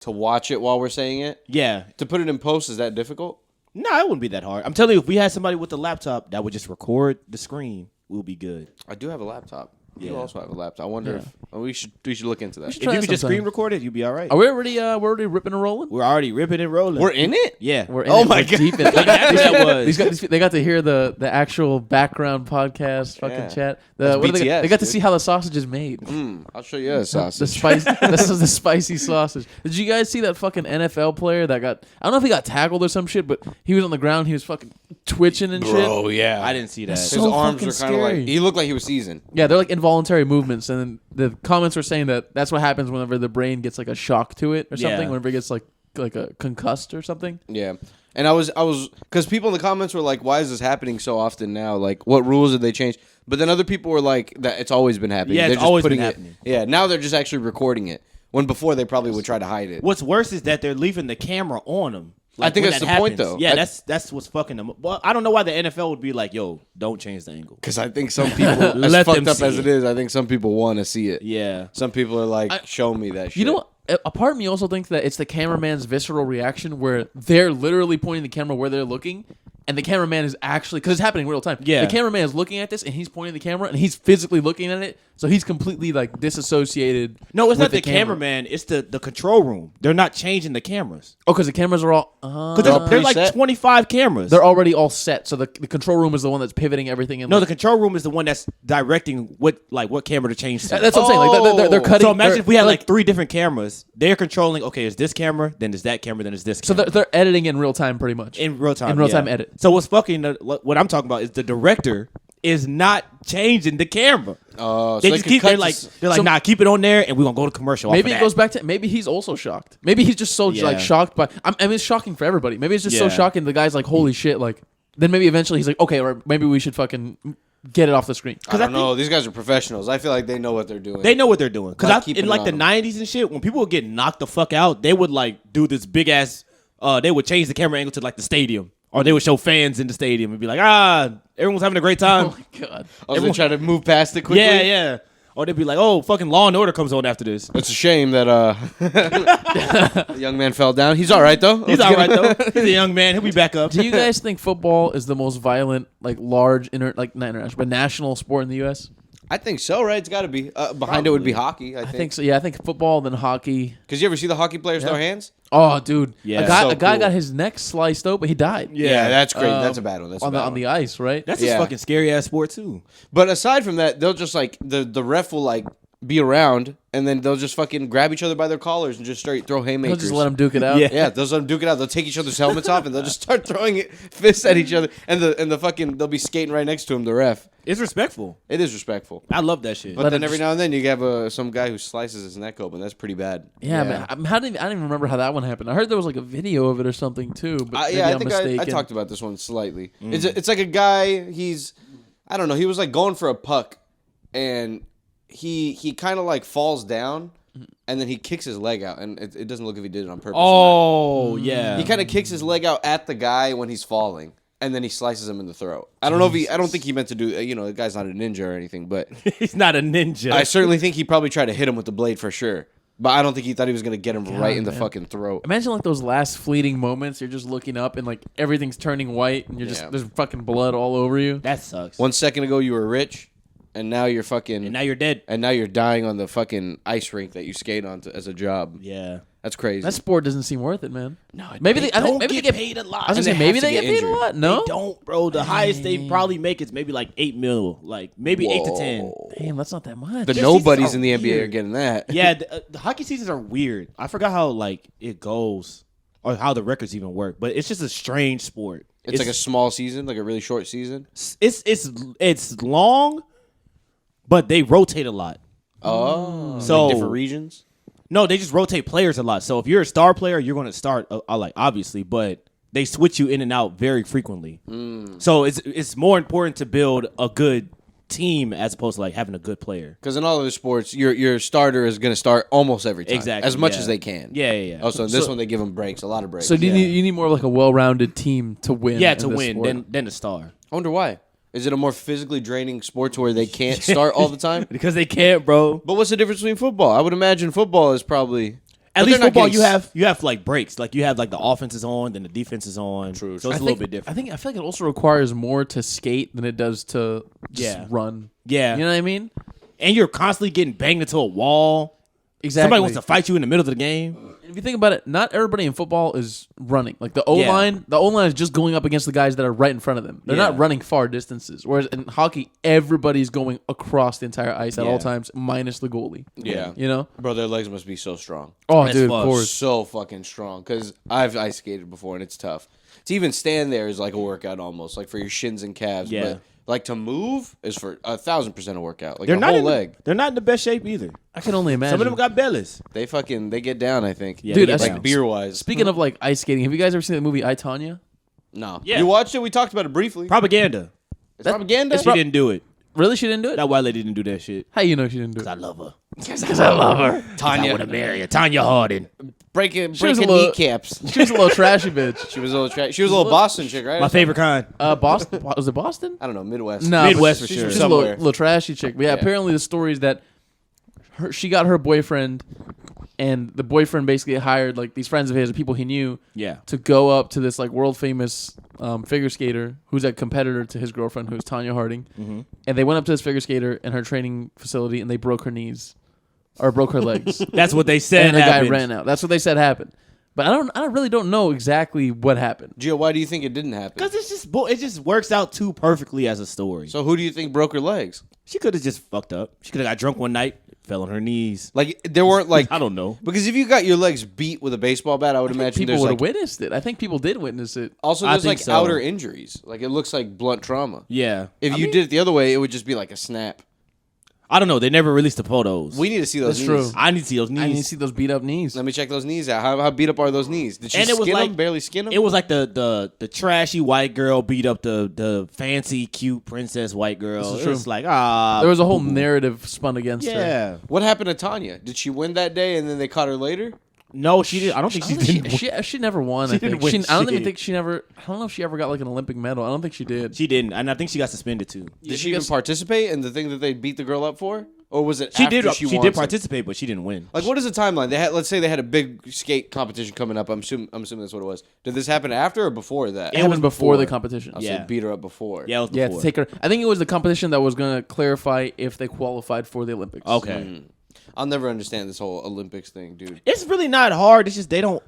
to watch it while we're saying it? Yeah. To put it in post, is that difficult? No, it wouldn't be that hard. I'm telling you, if we had somebody with a laptop that would just record the screen, we'll be good. I do have a laptop. You Yeah. also have a laptop. I wonder if we should look into that. If you could just screen record it, you'd be all right. Are we already we're already ripping and rolling? We're already ripping and rolling. We're in it? Yeah. We're in Oh it. my We're God. deep in it. That was. They got to hear the actual background podcast fucking chat. That's What do BTS, they got to dude. see how the sausage is made. I'll show you a sausage. The spice. This is the spicy sausage. Did you guys see that fucking NFL player that got? I don't know if he got tackled or some shit, but he was on the ground. He was fucking twitching and shit. Bro, yeah. I didn't see that. That's His so arms fucking were kind of like... scary. He looked like he was seasoned. Yeah, they're like involuntary movements, and then the comments were saying that that's what happens whenever the brain gets like a shock to it or something. Yeah. Whenever it gets like a concussed or something. Yeah. And I was... Because people in the comments were like, why is this happening so often now? Like, what rules did they change? But then other people were like, that it's always been happening. Yeah, They're it's just always been putting happening. Yeah, now they're just actually recording it. When before they probably would try to hide it. What's worse is that they're leaving the camera on them. I think when that's that the point, happens. though. Yeah, that's what's fucking them. Well, I don't know why the NFL would be like, yo, don't change the angle. Because I think some people, as Let fucked them up see as it. it is, I think some people want to see it. Yeah. Some people are like, show me that shit. You know what? A part of me also thinks that it's the cameraman's visceral reaction where they're literally pointing the camera where they're looking, and the cameraman is actually, because it's happening in real time. Yeah. The cameraman is looking at this, and he's pointing the camera, and he's physically looking at it, so he's completely like disassociated. No, it's not with the cameraman. It's the control room. They're not changing the cameras. Oh, because the cameras are all. Because they're like preset? 25 cameras. They're already all set, so the control room is the one that's pivoting everything. No, the control room is the one that's directing what camera to change to. That's what I'm saying. Like they're cutting. So imagine they're- if we had they're like 3 different cameras. They're controlling. Okay, it's this camera, then it's that camera, then it's this So camera. they're editing in real time, pretty much. in real time. In real yeah. time edit. So what's fucking what I'm talking about is the director is not changing the camera. So They just could keep. cut They're to like, s- nah, keep it on there, and we're gonna go to commercial. Maybe off it of goes back to maybe he's also shocked. Maybe he's just so like shocked by. I mean, it's shocking for everybody. Maybe it's just so Yeah. shocking. The guy's like, holy shit! Like, then maybe eventually he's like, okay, or maybe we should fucking get it off the screen. I don't know. These guys are professionals. I feel like they know what they're doing. They know what they're doing. Like Because keeping in it like on the them. 90s and shit, when people would get knocked the fuck out, they would like do this big ass. They would change the camera angle to like the stadium, or they would show fans in the stadium and be like, everyone's having a great time. Oh my god! They try to move past it quickly. Yeah, yeah. Or they'd be like, oh, fucking Law and Order comes on after this. It's a shame that the young man fell down. He's all right though. He's all right though. He's a young man. He'll be back up. Do you guys think football is the most violent, like large not international, but national sport in the U.S.? I think so, right? It's got to be. Behind it would be hockey. I I think think. so. Yeah, I think football, then hockey. Because you ever see the hockey players throw hands? Oh, dude! Yeah. a guy So got cool. his neck sliced open. He died. Yeah, that's crazy. That's a bad one. That's a on bad the one. on the ice, right? That's Yeah. just fucking scary ass sport too. But aside from that, they'll just like the ref will like be around, and then they'll just fucking grab each other by their collars and just straight throw He'll haymakers. just let him duke it out. Yeah. Yeah, they'll let them duke it out. They'll take each other's helmets off and they'll just start throwing fists at each other. And the fucking they'll be skating right next to him. The ref. It's respectful. It is respectful. I love that shit. But then every now and then you have some guy who slices his neck open. That's pretty bad. Yeah, man. I didn't even remember how that one happened. I heard there was like a video of it or something too. But maybe Yeah, I I'm think mistaken. I talked about this one slightly. It's like a guy. I don't know. He was like going for a puck, and he kind of like falls down, and then he kicks his leg out, and it doesn't look if he did it on purpose. Oh yeah. He kind of kicks his leg out at the guy when he's falling, and then he slices him in the throat. I don't know if I don't think he meant to do. The guy's not a ninja or anything, but He's not a ninja. I certainly think he probably tried to hit him with the blade for sure. But I don't think he thought he was gonna get him right in the fucking throat. Imagine like those last fleeting moments. You're just looking up and like everything's turning white, and you're just there's fucking blood all over you. That sucks. 1 second ago you were rich, and now you're fucking. And now you're dead. And now you're dying on the fucking ice rink that you skate on as a job. Yeah. That's crazy. That sport doesn't seem worth it, man. No, maybe they don't maybe get they get paid a lot. I was gonna And say they maybe have to they get get paid a injured. lot. No, They don't, bro. The highest they probably make is maybe like 8 mil, like maybe 8 to 10. damn, that's not that much. the Their nobodies seasons in the are NBA weird. are getting that. Yeah, the hockey seasons are weird. I forgot how like it goes or how the records even work, but it's just a strange sport. It's like a small season, like a really short season. it's long, but they rotate a lot. Oh, So- like different regions. No, they just rotate players a lot. So if you're a star player, you're going to start like obviously, but they switch you in and out very frequently. So it's more important to build a good team as opposed to like having a good player. Because in all other sports, your starter is going to start almost every time, Exactly, as much yeah. as they can. Yeah. Also, in this one they give them breaks, a lot of breaks. so you need more of like a well-rounded team to win. Yeah, in to this win sport. than the star. I wonder why. Is it a more physically draining sport to where they can't start all the time? Because they can't, bro. But what's the difference between football? I would imagine football is probably. At least they're not football, getting you have like breaks. Like you have like the offense is on, then the defense is on. True. So it's a little bit different. I feel like it also requires more to skate than it does to just run. Yeah. You know what I mean? And you're constantly getting banged into a wall. Exactly. Somebody wants to fight you in the middle of the game. If you think about it, not everybody in football is running. Like the O-line, the O-line is just going up against the guys that are right in front of them. They're not running far distances. Whereas in hockey, everybody's going across the entire ice at all times, minus the goalie. Yeah. You know? Bro, their legs must be so strong. Oh, As dude, fuck. of course. So fucking strong. Because I've ice skated before and it's tough. To even stand there is like a workout almost, like for your shins and calves. Yeah. But like to move is for 1,000% a workout. Like They're the not whole leg. They're not in the best shape either. I can only imagine. Some of them got bellies. They get down, I think. Yeah, Dude, they get that's down. Like beer wise. Speaking of like ice skating, have you guys ever seen the movie I, Tonya? No. Yeah. You watched it? We talked about it briefly. Propaganda. It's propaganda? She didn't do it. Really? She didn't do it? That white lady didn't do that shit. How you know she didn't do it? I love her. Because I love her. I want to marry her. Tanya Harding. breaking was a breaking little- kneecaps. She was a little trashy bitch. She was a little Boston chick, right? My favorite kind. Boston? Was it Boston? I don't know, Midwest. No, Midwest but for she's sure. just a little, Somewhere. little trashy chick. But yeah, Yeah. apparently the story is that she got her boyfriend, and the boyfriend basically hired like these friends of his, people he knew, Yeah. to go up to this like world famous figure skater who's a competitor to his girlfriend, who's Tanya Harding, and they went up to this figure skater in her training facility, and they broke her knees, or broke her legs, That's what they said and the guy happened. ran out. That's what they said happened. But I really don't know exactly what happened. Gio, why do you think it didn't happen? Because it just works out too perfectly as a story. So who do you think broke her legs? She could have just fucked up. She could have got drunk one night, fell on her knees. Like there weren't like I don't know. because if you got your legs beat with a baseball bat, I would imagine People there's would like have witnessed it. I think people did witness it. also I there's think like so. outer injuries. Like it looks like blunt trauma. Yeah. If you did it the other way, it would just be like a snap. I don't know. They never released the photos. We need to see those That's knees. true. I need to see those I need to knees. see those beat up knees. Let me check those knees out. How beat up are those knees? Did she And it was skin like- them? Barely skin them? It was like the trashy white girl beat up the fancy, cute princess white girl. This is It true. was like, There was a whole narrative spun against her. yeah. What happened to Tanya? Did she win that day and then they caught her later? No, she did. I don't think she did. She never won. She I think. didn't win I don't even shit. think she never. I don't know if she ever got like an Olympic medal. I don't think she did. She didn't, and I think she got suspended too. Did she even participate in the thing that they beat the girl up for? Or was it She after did. she She won did something? participate, but she didn't win. Like, what is the timeline? They had, let's say they had a big skate competition coming up. I'm assuming that's what it was. Did this happen after or before that? It happened before the competition. So Yeah. they beat her up before. Yeah, it was Yeah, before. to take her. I think it was the competition that was going to clarify if they qualified for the Olympics. Okay. I'll never understand this whole Olympics thing, dude. It's really not hard. It's just they don't.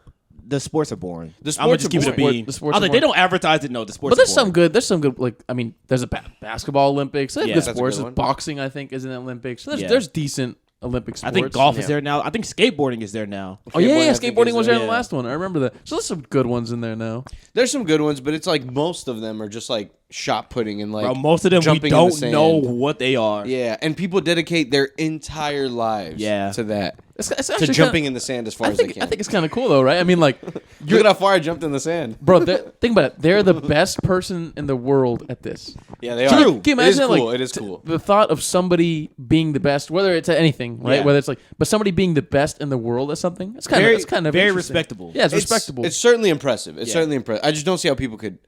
The sports are boring. The I'm gonna sports just are keep it a boring. bean. The sports I was are like, they boring. don't advertise it. No, the sports. But there's are some boring. good. There's some good. Like I mean, there's a basketball Olympics. There's Yeah. good That's a sports. good There's one. boxing, I think, is in the Olympics. So there's, Yeah. there's decent Olympic I sports. think golf is Yeah. there now. I think skateboarding is there now. Oh yeah, Skateboarding, I think, skateboarding is was there. there in the Yeah. last one. I remember that. So there's some good ones in there now. There's some good ones, but it's like most of them are just like shot putting and like Bro, most of them we jumping in the don't sand. know what they are. Yeah, and people dedicate their entire lives to that. It's To actually jumping in the sand as far as they can. I think it's kind of cool though, right? I mean, like, Look at how far I jumped in the sand. bro, think about it. They're the best person in the world at this. Yeah, they Can are. you- can you It is imagine, cool. like, It is cool. The thought of somebody being the best, whether it's at anything, right? Yeah. Whether it's like, but somebody being the best in the world at something, it's kind Very- of, it's kind of very interesting. respectable. Yeah, it's respectable. It's certainly impressive. It's Yeah. certainly impressive. I just don't see how people could,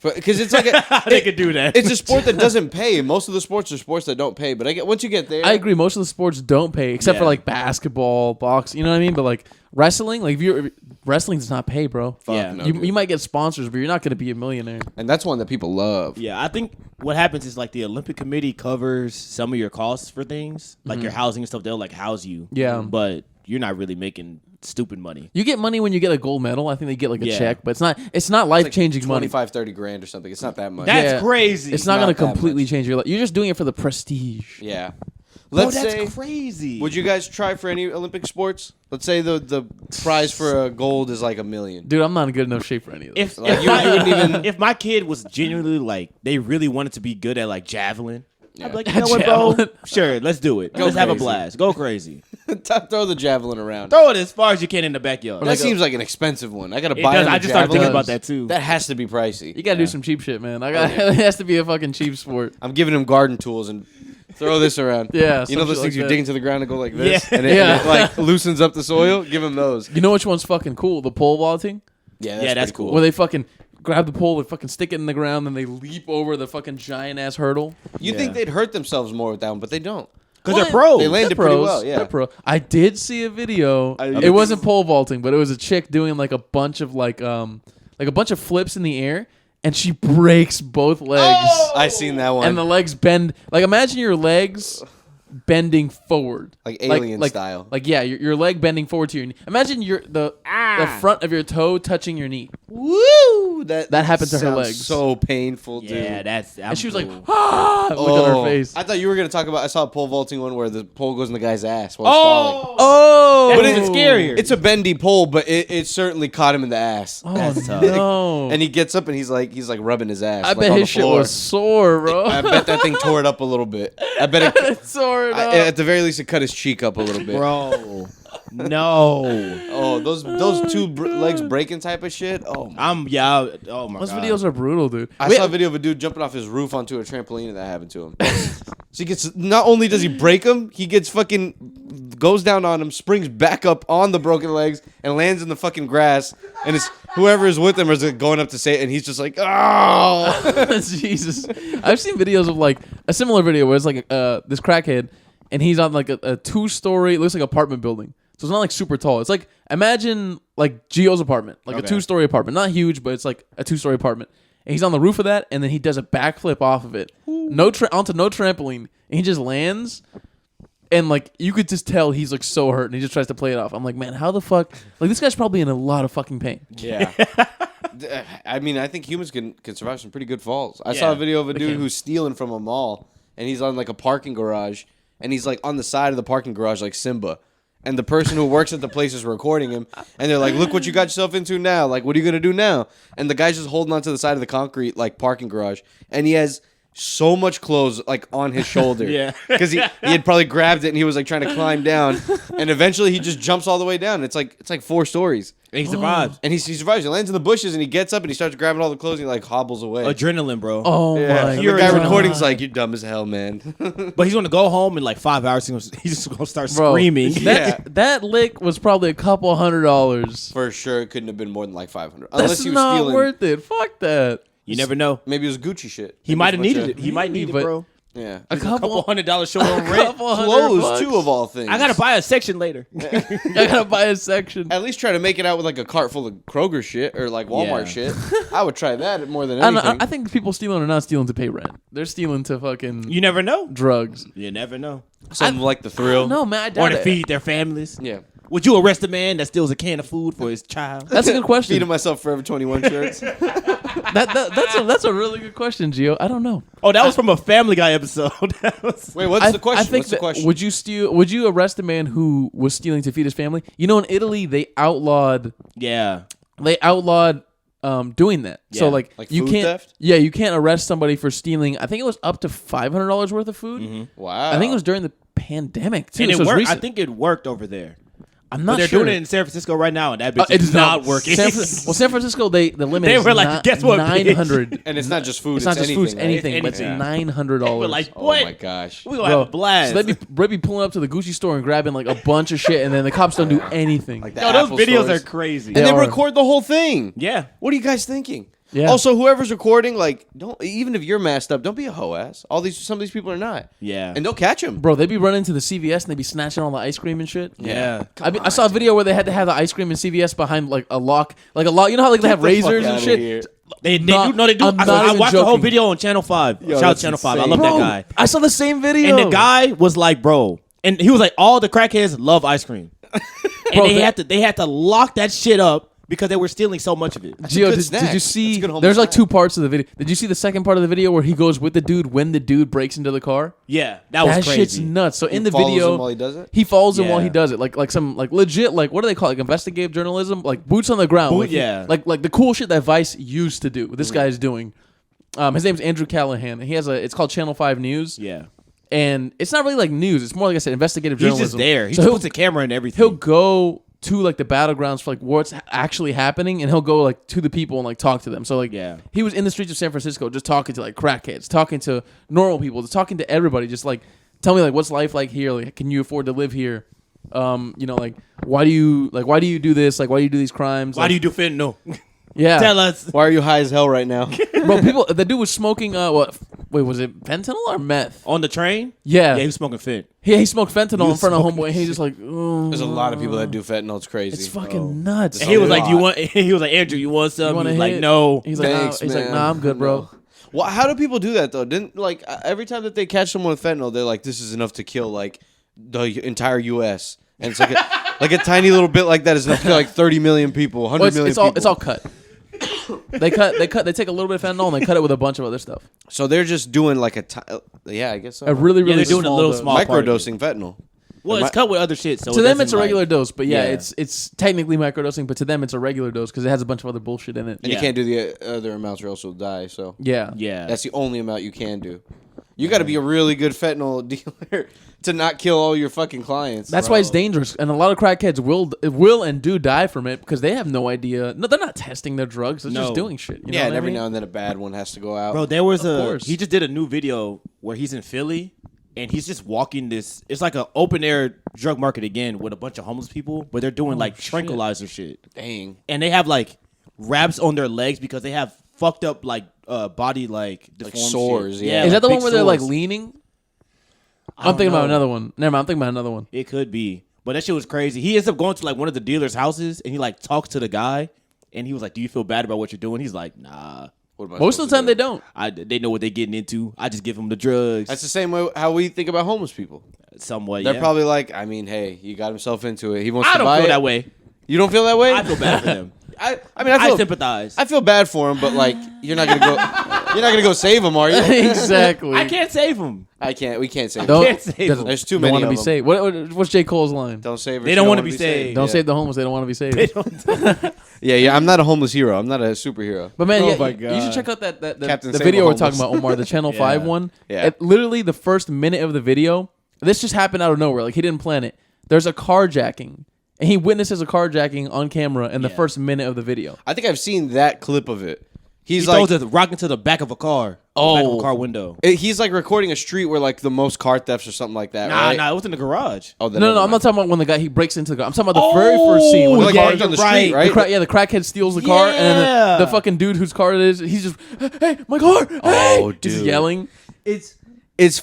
because it's like They could do that. It's a sport that doesn't pay. Most of the sports are sports that don't pay. But I get once you get there, I agree. Most of the sports don't pay, except for Yeah. like basketball, boxing. You know what I mean? But like wrestling, like wrestling does not pay, bro. Yeah. no, you, dude. you might get sponsors, but you're not going to be a millionaire. and that's one that people love. Yeah, I think what happens is like the Olympic Committee covers some of your costs for things, like your housing and stuff. They'll like house you. Yeah. But you're not really making stupid money. You get money when you get a gold medal. I think they get like a Yeah. check, but it's not life changing money. 25, 30 grand or something. It's not that much. That's Yeah. crazy. It's not not going to that completely much. change your life. You're just doing it for the prestige. Yeah. Bro, Let's that's say. crazy. Would you guys try for any Olympic sports? Let's say the prize for a gold is like $1 million. Dude, I'm not in good enough shape for any of this. if, Like, if, you wouldn't even- if my kid was genuinely like they really wanted to be good at like javelin, Yeah. I'd be like, you know what, bro? Javelin. Sure, let's do it. Go Let's have a crazy. blast. Go crazy. Throw the javelin around. Throw it as far as you can in the backyard. That seems like an expensive one. I gotta It buy. does. him a I just started thinking javelin. about that too. That has to be pricey. You got to do some cheap shit, man. It has to be a fucking cheap sport. I'm giving him garden tools and throw this around. Yeah, you know some those shit things like you that. dig into the ground and go like this, Yeah. and it Yeah. like loosens up the soil. Give him those. You know which one's fucking cool? The pole vaulting, Yeah, Yeah, that's pretty cool. cool. where they fucking grab the pole and fucking stick it in the ground, and they leap over the fucking giant ass hurdle. You Yeah. think they'd hurt themselves more with that one, but they don't. Because they're pros. They landed They're pretty pros. well, yeah. They're pro. I did see a video. It wasn't pole vaulting, but it was a chick doing like a bunch of like a bunch of flips in the air, and she breaks both legs. I seen that one. And the legs bend. Like imagine your legs bending forward, Like alien like, style. Like yeah, your leg bending forward to your knee. Imagine the front of your toe touching your knee. Woo! That happened to her sounds legs. So painful, dude. Yeah, And she was like, cool. look at her face. I thought you were gonna talk about. I saw a pole vaulting one where the pole goes in the guy's ass while he's falling. Oh, But But it's scarier. It's a bendy pole, but it certainly caught him in the ass. That's tough. no. And he gets up and he's like rubbing his ass. I like bet on his the shit floor. was sore, bro. I bet that thing tore it up a little bit. I bet it. It's sore. At the very least, it cut his cheek up a little bit. Bro. No. Oh, those two legs breaking type of shit. Oh, my. Oh my Those god. videos are brutal, dude. I saw a video of a dude jumping off his roof onto a trampoline and that happened to him. So he gets, not only does he break him, he gets goes down on him, springs back up on the broken legs, and lands in the fucking grass. And it's whoever is with him is going up to say it, and he's just like, oh. Jesus. I've seen videos of like a similar video where it's like this crackhead and he's on like a 2-story, it looks like apartment building. So it's not like super tall. It's like imagine like Gio's apartment, like a 2-story apartment, not huge, but it's like a 2-story apartment. And he's on the roof of that, and then he does a backflip off of it, onto no trampoline, and he just lands. And like you could just tell he's like so hurt, and he just tries to play it off. I'm like, man, how the fuck? Like this guy's probably in a lot of fucking pain. Yeah. I mean, I think humans can survive some pretty good falls. I saw a video of a dude who's stealing from a mall, and he's on like a parking garage, and he's like on the side of the parking garage like Simba. And the person who works at the place is recording him, and they're like, "Look what you got yourself into now. Like, what are you gonna do now?" And the guy's just holding onto the side of the concrete like parking garage, and he has so much clothes like on his shoulder. Yeah. Because he had probably grabbed it and he was like trying to climb down, and eventually he just jumps all the way down. It's like 4 stories. And he survives. And he survives. He lands in the bushes and he gets up and he starts grabbing all the clothes and he like hobbles away. Adrenaline, bro. Oh Yeah. my And You're the guy adrenaline. recording's like, "You're dumb as hell, man." But he's gonna go home in like 5 hours. He's just gonna start Bro, screaming. That lick was probably a couple $100. For sure, it couldn't have been more than like 500. That's Unless he was not stealing. worth it. Fuck that. You never know. Maybe it was Gucci shit. He Maybe might have it was a needed bunch it. He might need it, but- bro. Yeah. A couple $200 short on rent. Clothes too, of all things. I gotta buy a section later. I gotta buy a section. At least try to make it out with like a cart full of Kroger shit or like Walmart Yeah. shit. I would try that more than I, don't anything. know, I think people stealing are not stealing to pay rent. They're stealing to fucking You never know. drugs. You never know. Something like the thrill. No, man, I Or doubt to it. feed their families. Yeah. Would you arrest a man that steals a can of food for his child? That's a good question. Feeding myself Forever 21 shirts. That's a really good question, Gio. I don't know. Oh, that was from a Family Guy episode. That was- Wait, what's the question? I think What's the question? Would you arrest a man who was stealing to feed his family? You know, in Italy they outlawed yeah. doing that. So Yeah. like Like you food can't theft? Yeah, you can't arrest somebody for stealing. I think it was up to $500 worth of food. Mm-hmm. Wow. I think it was during the pandemic too. And it so it's worked. I recent. think it worked over there. I'm But not they're sure. doing it in San Francisco right now, and that bitch It is not working. San Francisco, the limit They is were like, guess what, bitch? 900. And it's not just food. It's not just food, it's right? anything, but it's Anything. $900. We're like, Oh what? my gosh. We gonna have a blast. So they'd be pulling up to the Gucci store and grabbing like a bunch of shit, and then the cops don't do anything. Like the Yo, those Apple videos stores. are crazy. And they are. record the whole thing. Yeah. What are you guys thinking? Yeah. Also, whoever's recording, like, don't even if you're masked up, don't be a hoe ass. Some of these people are not. Yeah. And they'll catch them. Bro, they be running to the CVS and they be snatching all the ice cream and shit. Yeah. I saw a video where they had to have the ice cream in CVS behind like a lock. You know how like they have the fuck razors and outta shit. here. They Not- do. No, they do. I'm not I even watched the whole joking. video on Channel 5. Yo, Shout out that's Channel 5. I insane. love Bro, that guy. I saw the same video. And the guy was like, bro, and he was like, all the crackheads love ice cream. And Bro, they had to lock that shit up because they were stealing so much of it. Gio, good did snack. you That's see? a good home There's like snack. 2 parts of the video. Did you see the second part of the video where he goes with the dude when the dude breaks into the car? Yeah, that was That crazy. shit's nuts. So in the follows video, him while he does it? He follows him while Yeah. he does it, like some like legit like what do they call it? Like investigative journalism, like boots on the ground. Like, yeah. like the cool shit that Vice used to do. This guy's doing. His name's Andrew Callahan. He has it's called Channel 5 News. Yeah. And it's not really like news. It's more like I said, investigative He's journalism. just there. He So just puts a camera in everything. he'll go to like the battlegrounds for like what's actually happening, and he'll go like to the people and like talk to them. So like Yeah. he was in the streets of San Francisco just talking to like crackheads, talking to normal people, just talking to everybody, just like tell me like what's life like here? Like can you afford to live here? You know, like why do you do this? Like why do you do these crimes? Why Like, do you do fentanyl? yeah. Tell us. Why are you high as hell right now? Bro, the dude was smoking Wait, was it fentanyl or meth? On the train? Yeah. Yeah, he was smoking fent. He smoked fentanyl in front of smoking homeboy. And he's just like, There's a lot of people that do fentanyl. It's crazy. it's fucking nuts. And he was a like, "Do you lot. want?" He was like, "Andrew, you want some?" You want He a was like, hit? "No." He's like, Thanks, nah. He's like, man. nah, I'm good, bro. No. Well, how do people do that though? Didn't like every time that they catch someone with fentanyl, they're like, "This is enough to kill like the entire U.S." And it's like like a tiny little bit like that is enough to kill like 30 million people, 100 Well, million it's all people. it's all cut. They take a little bit of fentanyl and they cut it with a bunch of other stuff. So they're just doing like yeah, I guess so. A really, really they're doing a small little dose. small- part of it. microdosing fentanyl. Well, it's cut with other shit. So To it them, doesn't, it's a regular like- dose, but yeah, Yeah. it's technically microdosing, but to them, it's a regular dose because it has a bunch of other bullshit in it. And Yeah. you can't do the other amounts or else you'll die. So Yeah, Yeah, that's the only amount you can do. You got to be a really good fentanyl dealer to not kill all your fucking clients. That's why it's dangerous, and a lot of crackheads will and do die from it because they have no idea. No, they're not testing their drugs; they're just No. doing shit. You know yeah, what and I every mean? now and then a bad one has to go out. bro. There was Of course. he just did a new video where he's in Philly and he's just walking this. It's like an open air drug market again with a bunch of homeless people, but they're doing like shit. tranquilizer shit, Dang. and they have like wraps on their legs because they have fucked up like body like deformed sores, shit. yeah. Is that the big one where they're like sores. leaning? I I'm thinking don't about know. another one. Never mind, I'm thinking about another one. It could be, but that shit was crazy. He ends up going to like one of the dealers' houses and he like talks to the guy, and he was like, "Do you feel bad about what you're doing?" He's like, "Nah." What am I Most of supposed the to time, do? they don't. They know what they're getting into. I just give them the drugs. That's the same way how we think about homeless people. Somewhat. They're yeah. probably like, I mean, hey, he got himself into it. He wants I to don't buy feel it. that way. You don't feel that way? I feel bad for them. I mean, I I feel sympathize. I feel bad for him, but like, you're not gonna go. You're not gonna go save him, are you? Exactly. I can't save them. I can't. We can't save him. Don't, can't save doesn't- them. There's too don't many want to of be them. saved. What's J. Cole's line? Don't save her. They she don't wanna wanna be saved. Don't Yeah. save the homeless. They don't want to be saved. They don't. Yeah. I'm not a homeless hero. I'm not a superhero. But man, Oh yeah, my you God. should check out that Captain the Save video the we're talking Homeless. about, Omar, the Channel Yeah. 5 one. Yeah. Literally the first minute of the video, this just happened out of nowhere. Like he didn't plan it. There's a carjacking, and he witnesses a carjacking on camera in the Yeah. first minute of the video. I think I've seen that clip of it. He's He like, throws it rocking to the back of a car. Oh. Back of a car window. he's like recording a street where like the most car thefts or something like that. Nah, right? nah, it was in the garage. Oh, then No, never I'm not mind. talking about when the guy he breaks into the car. I'm talking about the very first scene when Like the car. parked on the street, right? The crackhead steals the car, and then Yeah. the fucking dude whose car it is, he's just, hey, my car! Hey! Oh, He's dude. yelling. It's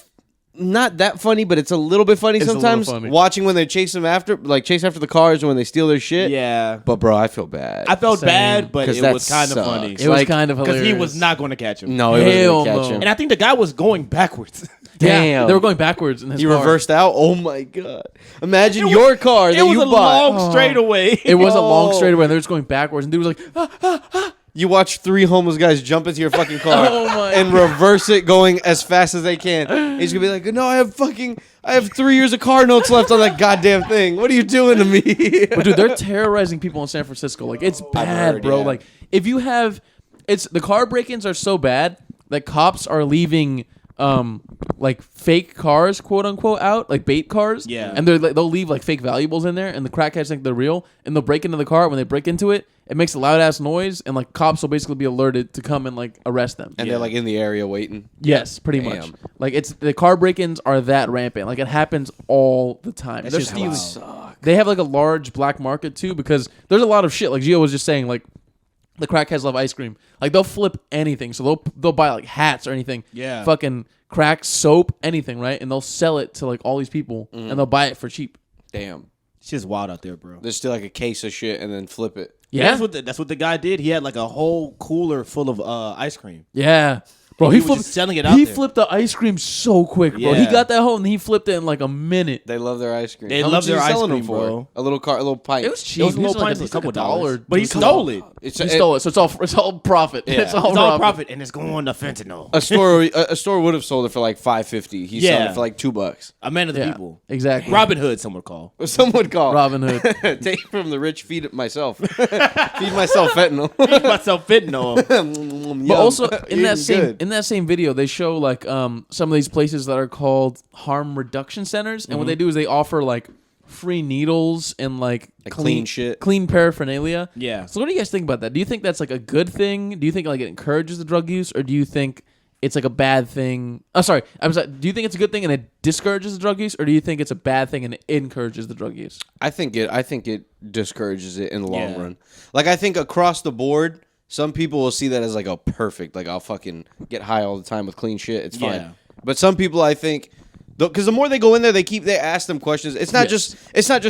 not that funny, but it's a little bit funny It's a little sometimes. funny. Watching when they chase after the cars or when they steal their shit. Yeah. But bro, I feel bad. I felt Same. bad, but 'Cause it that was kind of sucks. funny. It was Like, kind of Because hilarious. he was not going to catch him. no, it Hell wasn't gonna catch no. him. And I think the guy was going backwards. Yeah, Damn. they were going backwards in his He car. reversed out. Oh my god! Imagine It was- your car that It was you a bought. long straightaway. It was a long Oh. straightaway, and they were just going backwards, and dude was like, You watch 3 homeless guys jump into your fucking car Oh my and reverse it going as fast as they can. He's gonna be like, "No, I have 3 years of car notes left on that goddamn thing. What are you doing to me?" but dude, they're terrorizing people in San Francisco. Like it's bad, heard, bro. yeah. Like if you have, it's the car break-ins are so bad that cops are leaving like fake cars, quote unquote, out, like bait cars. Yeah. And they'll leave like fake valuables in there, and the crackheads think they're real, and they'll break into the car. When they break into it, it makes a loud ass noise, and like cops will basically be alerted to come and like arrest them. And they're like in the area waiting. Yes, pretty Damn. much. Like it's the car break-ins are that rampant. Like it happens all the time. They're shit's stealing. wild. They have like a large black market too because there's a lot of shit. Like Gio was just saying, like the crackheads love ice cream. Like they'll flip anything. So they'll buy like hats or anything. Yeah. Fucking crack, soap, anything, right? And they'll sell it to like all these people, Mm-hmm. and they'll buy it for cheap. Damn. It's just wild out there, bro. There's still like a case of shit and then flip it. Yeah, That's what the guy did. He had like a whole cooler full of ice cream. yeah. Bro, And he he was flipped. just selling it out He there. flipped the ice cream so quick, bro. He Yeah. got that home and he flipped it in like a minute. They love their ice cream. They How love much their is he ice selling cream, them for? bro. A little pint. It was cheap. It was a He little like pint, a a couple $1. dollars, but he stole it. He stole it, so it's all profit. Yeah. It's all It's all profit. profit, and it's going to fentanyl. A store would have sold it for like $5.50. He's selling Yeah. it for like $2. A man of the Yeah, people. exactly. Robin Hood, some would call. Some would call Robin Hood. Take from the rich, feed it myself. Feed myself fentanyl. Myself fentanyl. But also Eating in that same video, they show like some of these places that are called harm reduction centers, and what they do is they offer like free needles and like clean shit. clean paraphernalia. Yeah. So what do you guys think about that? Do you think that's like a good thing? Do you think like it encourages the drug use, or do you think it's like a bad thing? Oh, sorry. I'm sorry. Do you think it's a good thing and it discourages the drug use, or do you think it's a bad thing and it encourages the drug use? I think it discourages it in the long Yeah. run. Like I think across the board, Some people will see that as like a perfect, like I'll fucking get high all the time with clean shit. It's fine. Yeah. But some people, I think, because the more they go in there, they ask them questions. It's not just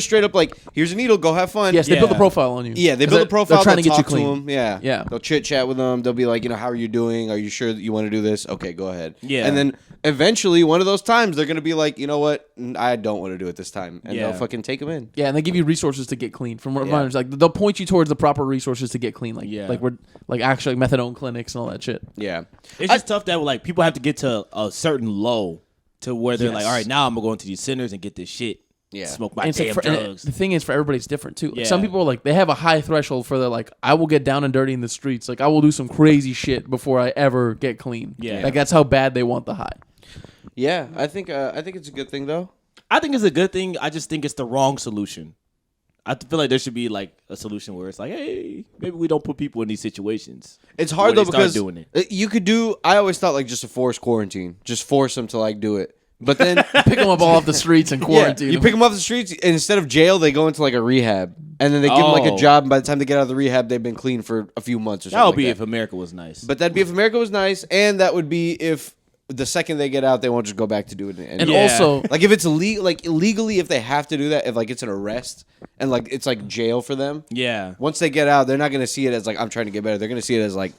straight up like, here's a needle, go have fun. Yes, they build a profile on you. Yeah, they build a profile. They're trying to they'll get you talk to clean. them. Yeah, Yeah. They'll chit chat with them. They'll be like, how are you doing? Are you sure that you want to do this? Okay, go ahead. Yeah. And then eventually, one of those times, they're gonna be like, you know what? I don't want to do it this time, and they'll fucking take them in. Yeah, and they give you resources to get clean. From what I understand, like they'll point you towards the proper resources to get clean. Like actually methadone clinics and all that shit. Yeah, It's just tough that like people have to get to a certain low to where they're like, all right, now I'm gonna go into these centers and get this shit. Yeah. Smoke my And damn drugs. the thing is, for everybody, it's different too. Like, Yeah. some people are like, they have a high threshold for like, I will get down and dirty in the streets. Like I will do some crazy shit before I ever get clean. Yeah. Like that's how bad they want the high. yeah. I think it's a good thing though. I think it's a good thing. I just think it's the wrong solution. I feel like there should be like a solution where it's like, hey, maybe we don't put people in these situations. It's hard Where though they start because doing it. you could do. I always thought like just a forced quarantine, just force them to like do it. But then Pick them up all off the streets and quarantine. you them. pick them off the streets, and instead of jail, they go into like a rehab, and then they give them like a Oh. job. And by the time they get out of the rehab, they've been clean for a few months or something. That would like be that. if America was nice. But that'd be if America was nice, and that would be if the second they get out, they won't just go back to do it. and Yeah. also, like if it's illegal, like illegally, if they have to do that, if like it's an arrest and like it's like jail for them. yeah. Once they get out, they're not gonna see it as like I'm trying to get better. They're gonna see it as like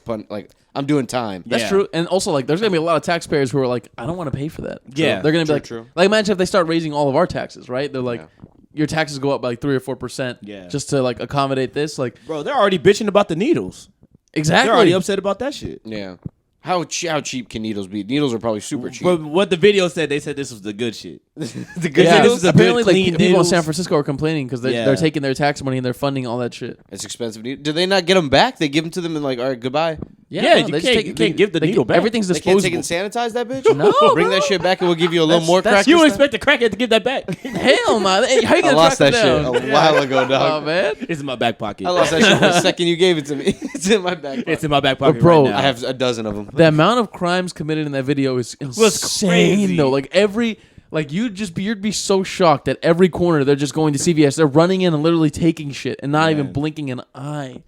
I'm doing time. that's Yeah. true. And also, like, there's gonna be a lot of taxpayers who are like, I don't want to pay for that. Yeah. they're gonna be like, True. like, imagine if they start raising all of our taxes, right? They're like, Yeah. your taxes go up by like 3 or 4%, Yeah. just to like accommodate this. Like, Bro, they're already bitching about the needles. exactly. They're already upset about that shit. Yeah. How cheap can needles be? Needles are probably super cheap. But what the video said, they said this was the good shit. the good Yeah, This is a apparently, good, like clean people in needles. San Francisco are complaining because Yeah. they're taking their tax money and they're funding all that shit. It's expensive. Do they not get them back? They give them to them and like, all right, goodbye. Yeah, you they just can't- you can't give the needle back. Everything's They can't disposable. take and sanitize that bitch. No, bring that shit back and we'll give you a little more crack. You would expect the crackhead to give that back. Hell no! Hey, how you I gonna lost track that them shit down? a while ago, Oh dog. man, It's in my back pocket. I lost that shit the second you gave it to me. It's in my back pocket. It's in my back pocket, bro, right now. I have a dozen of them. the amount of crimes committed in that video is insane. crazy. Though, like you'd be so shocked at every corner they're just going to CVS. They're running in and literally taking shit and not even blinking an eye.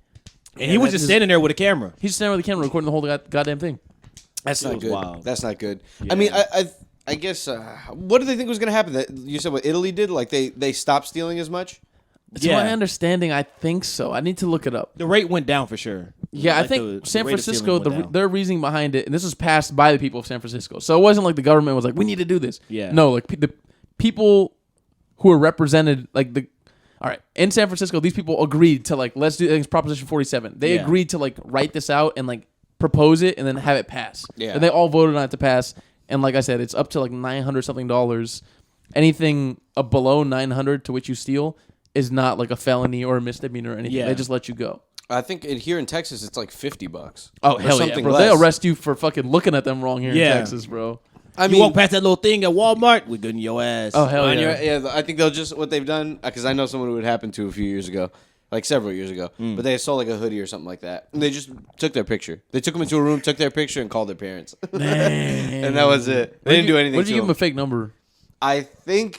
and he was just standing there with a camera. He's standing with the camera recording the whole goddamn thing. That's It not was good. wild. That's not good. Yeah. I mean, I guess what do they think was going to happen? That you said what Italy did? Like they stopped stealing as much? To my understanding, I think so. I need to look it up. The rate went down for sure. Yeah, I Like, think the San rate of Francisco, stealing went down. their reasoning behind it, and this was passed by the people of San Francisco. So it wasn't like the government was like, we need to do this. Yeah. No, like the people who are represented, all right, in San Francisco, these people agreed to like, let's do, I think it's Proposition 47. They Yeah. agreed to like write this out and like propose it and then have it pass. Yeah. And they all voted on it to pass. And like I said, it's up to like $900 something. Anything below 900 to which you steal is not like a felony or a misdemeanor or anything. Yeah. They just let you go. I think here in Texas it's like $50. Oh, Or hell yeah, something bro. less. They arrest you for fucking looking at them wrong here Yeah. in Texas, bro. I You mean, walk past that little thing at Walmart, we're good in your ass. Oh, hell on yeah. your- I think they'll just what they've done because I know someone who it happened to a few years ago, like several years ago. But they saw like a hoodie or something like that, and they just took their picture. They took them into a room, took their picture, and called their parents, and that was it. They didn't do anything. What did you to give them a them. fake number? I think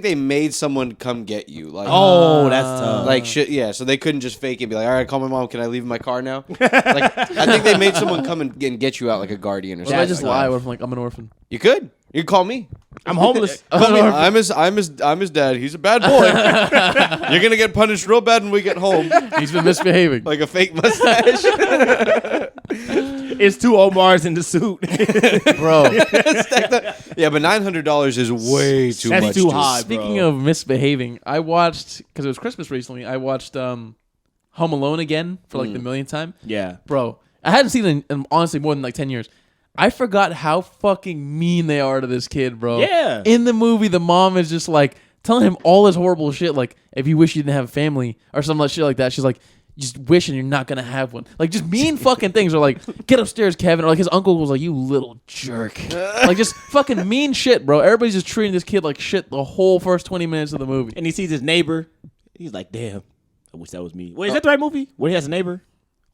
they made someone come get you. Like, Oh, that's tough. like shit. Yeah, so they couldn't just fake it. And be like, all right, call my mom. Can I leave my car now? Like, I think they made someone come and get you out like a guardian or What if something. I just like lie? that. What if I'm like, I'm an orphan? You could. You could call me. I'm homeless. Call me. I'm his dad. He's a bad boy. You're gonna get punished real bad when we get home. He's been misbehaving. Like a fake mustache. It's two Omars in the suit. Bro, Yeah, but $900 is way too That's much. too dude. high. speaking bro. of misbehaving, I watched, because it was Christmas recently, I watched Home Alone again for like the millionth time. Yeah. Bro, I hadn't seen it in honestly more than like 10 years. I forgot how fucking mean they are to this kid, bro. Yeah. In the movie, the mom is just like telling him all this horrible shit, like if you wish you didn't have a family or some like shit like that. She's like, just wishing you're not gonna have one. Like just mean fucking things. Or like, get upstairs, Kevin. Or like his uncle was like, you little jerk. Like just fucking mean shit, bro. Everybody's just treating this kid like shit the whole first 20 minutes of the movie. And he sees his neighbor. He's like, damn, I wish that was me. Wait, is that the right movie? Where he has a neighbor?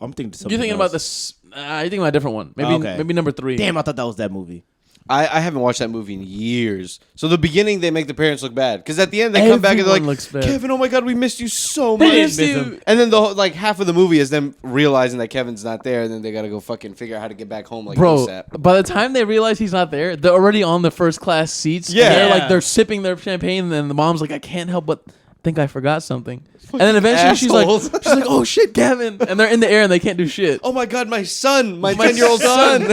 I'm thinking something You're thinking else. about this. You're thinking about a different one. Maybe Okay. maybe number 3. Damn, I thought that was that movie. I haven't watched that movie in years. So the beginning, they make the parents look bad because at the end they come back and they're like, Kevin, oh my god, we missed you so much. And then the whole, like half of the movie is them realizing that Kevin's not there, and then they gotta go fucking figure out how to get back home. Like ASAP. By the time they realize he's not there, they're already on the first class seats. Yeah, and they're sipping their champagne, and then the mom's like, I can't help but think I forgot something. And then eventually she's like, oh shit, Kevin, and they're in the air and they can't do shit. Oh my god, my son, my 10-year-old son.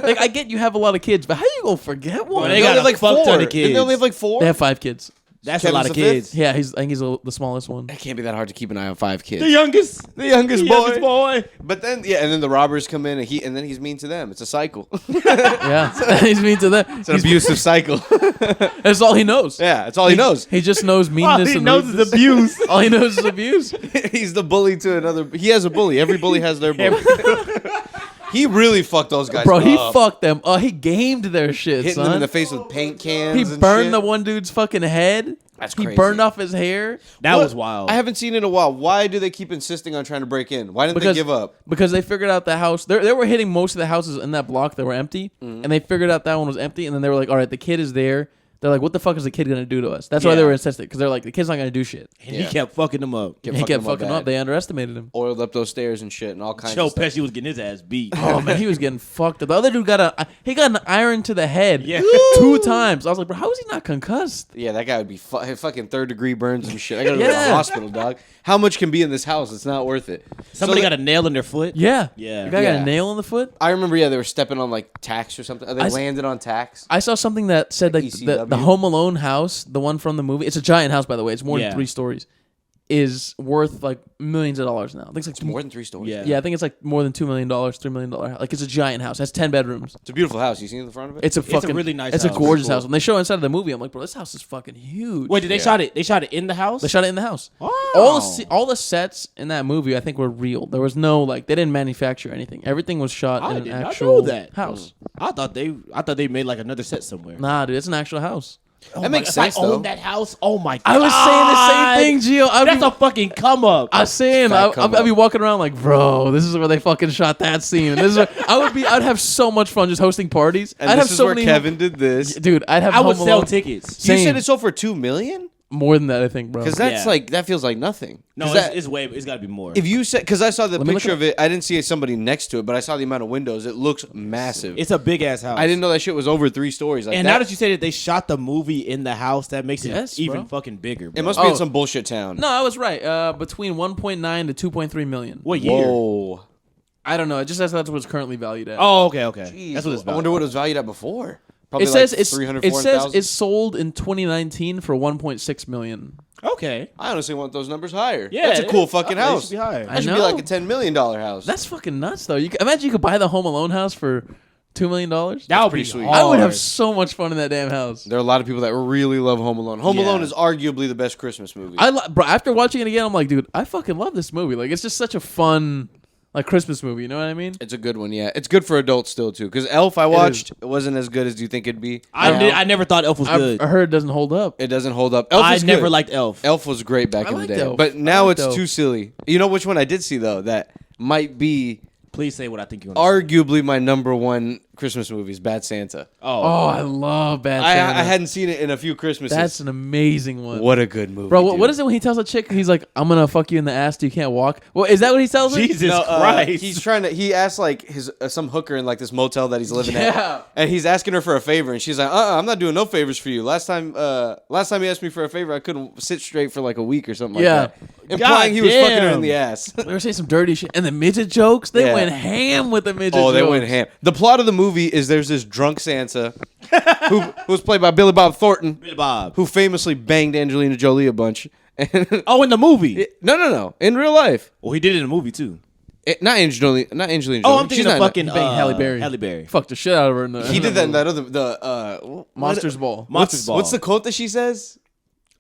Like, I get you have a lot of kids, but how you gonna forget one? Well, they got like fuck ton of kids. They only have like 4. They have 5 kids. That's Kevin's a lot of the kids. Yeah, I think he's the smallest one. It can't be that hard to keep an eye on 5 kids. The youngest boy. But then and then the robbers come in and then he's mean to them. It's a cycle. Yeah, he's mean to them. It's an abusive cycle. That's all he knows. Yeah, that's all he knows. He just knows meanness. All he and knows is abuse. All he knows is abuse. He's the bully to another. He has a bully. Every bully has their bully. He really fucked those guys. Bro, up. he fucked them. Oh, he gamed their shit, Hitting son. them in the face with paint cans. He and burned shit. the one dude's fucking head. That's He crazy. burned off his hair. That was wild. I haven't seen it in a while. Why do they keep insisting on trying to break in? Why didn't they give up? Because they figured out the house. They were hitting most of the houses in that block that were empty, and they figured out that one was empty, and then they were like, all right, the kid is there. They're like, what the fuck is the kid going to do to us? That's why they were insistent, because they're like, the kid's not going to do shit. And he kept fucking them up. He kept fucking up. They underestimated him. Oiled up those stairs and shit and all kinds Joe of stuff. Pesci was getting his ass beat. Oh man, he was getting fucked up. The other dude got an iron to the head 2 times. I was like, bro, how is he not concussed? Yeah, that guy would be fucking 3rd-degree burns and shit. I gotta go to the Yeah. hospital, dog. How much can be in this house? It's not worth it. Somebody So got a nail in their foot. Yeah, Yeah. The guy got Yeah. a nail in the foot. I remember, they were stepping on like tacks or something. They landed on tacks. I saw something that said Like like the ECW? Home Alone house, the one from the movie. It's a giant house, by the way. It's more than Yeah. 3 stories. Is worth like millions of dollars now. I think it's like More than 3 stories. Yeah. Yeah, I think it's like more than $2 million, $3 million. Like it's a giant house. It has 10 bedrooms. It's a beautiful house. You seen the front of it? It's a fucking really nice It's house. a gorgeous Cool. house. When they show inside of the movie, I'm like, bro, this house is fucking huge. Wait, did they shot it? They shot it in the house? They shot it in the house. Oh. All the sets in that movie, I think, were real. There was no they didn't manufacture anything. Everything was shot I in did an not actual know that. house. I thought they made like another set somewhere. Nah, dude, it's an actual house. That makes If sense, I though. owned that house, oh my god. I was saying the same thing, Gio. That's a fucking come up. I was saying, Fat I'd be walking around like, bro, this is where they fucking shot that scene. And this is I'd have so much fun just hosting parties. And I'd this have is so where many Kevin did this. Dude, I'd have I would Home sell Alone- tickets. You Same. said it sold for $2 million? More than that, I think, bro. Because that's Yeah. that feels like nothing. No, 'Cause that- it's got to be more. if you said, because I saw the me look picture it of it, I didn't see somebody next to it, but I saw the amount of windows. It looks massive. It's a big ass house. I didn't know that shit was over 3 stories. Like And that, now that you say that they shot the movie in the house, that makes it Yes, even bro. fucking bigger. Bro. it must be in some bullshit town. No, I was right. Between 1.9 to 2.3 million. What year? Whoa. I don't know. It just says that's what it's currently valued at. Oh, okay. Jeez, That's what it's I about. wonder what it was valued at before. Probably it says like it's 300, it says 400,000. it's sold in 2019 for 1.6 million. Okay. I honestly want those numbers higher. Yeah, That's a cool fucking they house. should be higher. That should I be like know. a $10 million house. That's fucking nuts, though. Imagine you could buy the Home Alone house for $2 million. That would pretty be sweet. sweet. I would have so much fun in that damn house. There are a lot of people that really love Home Alone. Home Yeah. Alone is arguably the best Christmas movie. Bro, after watching it again, I'm like, dude, I fucking love this movie. Like, it's just such a fun, like, Christmas movie. You know what I mean? It's a good one, yeah. It's good for adults still too. Because Elf, I watched, it wasn't as good as you think it'd be. I never thought Elf was good. I heard it doesn't hold up. It doesn't hold up. Elf I is never good. liked Elf. Elf was great back I in the liked day, Elf. but I now liked it's Elf. too silly. You know which one I did see though that might be Please say what I think you want to say. arguably my number one Christmas movie is Bad Santa. Oh, I love Bad Santa. I hadn't seen it in a few Christmases. That's an amazing one. What a good movie, Bro, dude. what is it when he tells a chick, he's like, I'm going to fuck you in the ass so you can't walk? Well, is that what he tells her? Jesus No, Christ. he's trying to. He asked like his some hooker in like this motel that he's living Yeah. at, and he's asking her for a favor, and she's like, I'm not doing no favors for you. Last time he asked me for a favor, I couldn't sit straight for like a week or something Yeah. like that, implying he was God fucking her in damn. the ass. They were saying some dirty shit. And the midget jokes, they Yeah. went ham with the midget Oh, jokes. they went ham. The plot of the movie is there's this drunk Santa who was played by Billy Bob Thornton, Billy Bob. who famously banged Angelina Jolie a bunch. Oh, in the movie. No. In real life. Well, he did it in the movie too. Not Angelina Jolie. Oh, I'm She's thinking of not- fucking banged Halle Berry. Halle Berry. Fucked the shit out of her in the He did that in that other Monsters Ball. Monsters Ball. What's the quote that she says?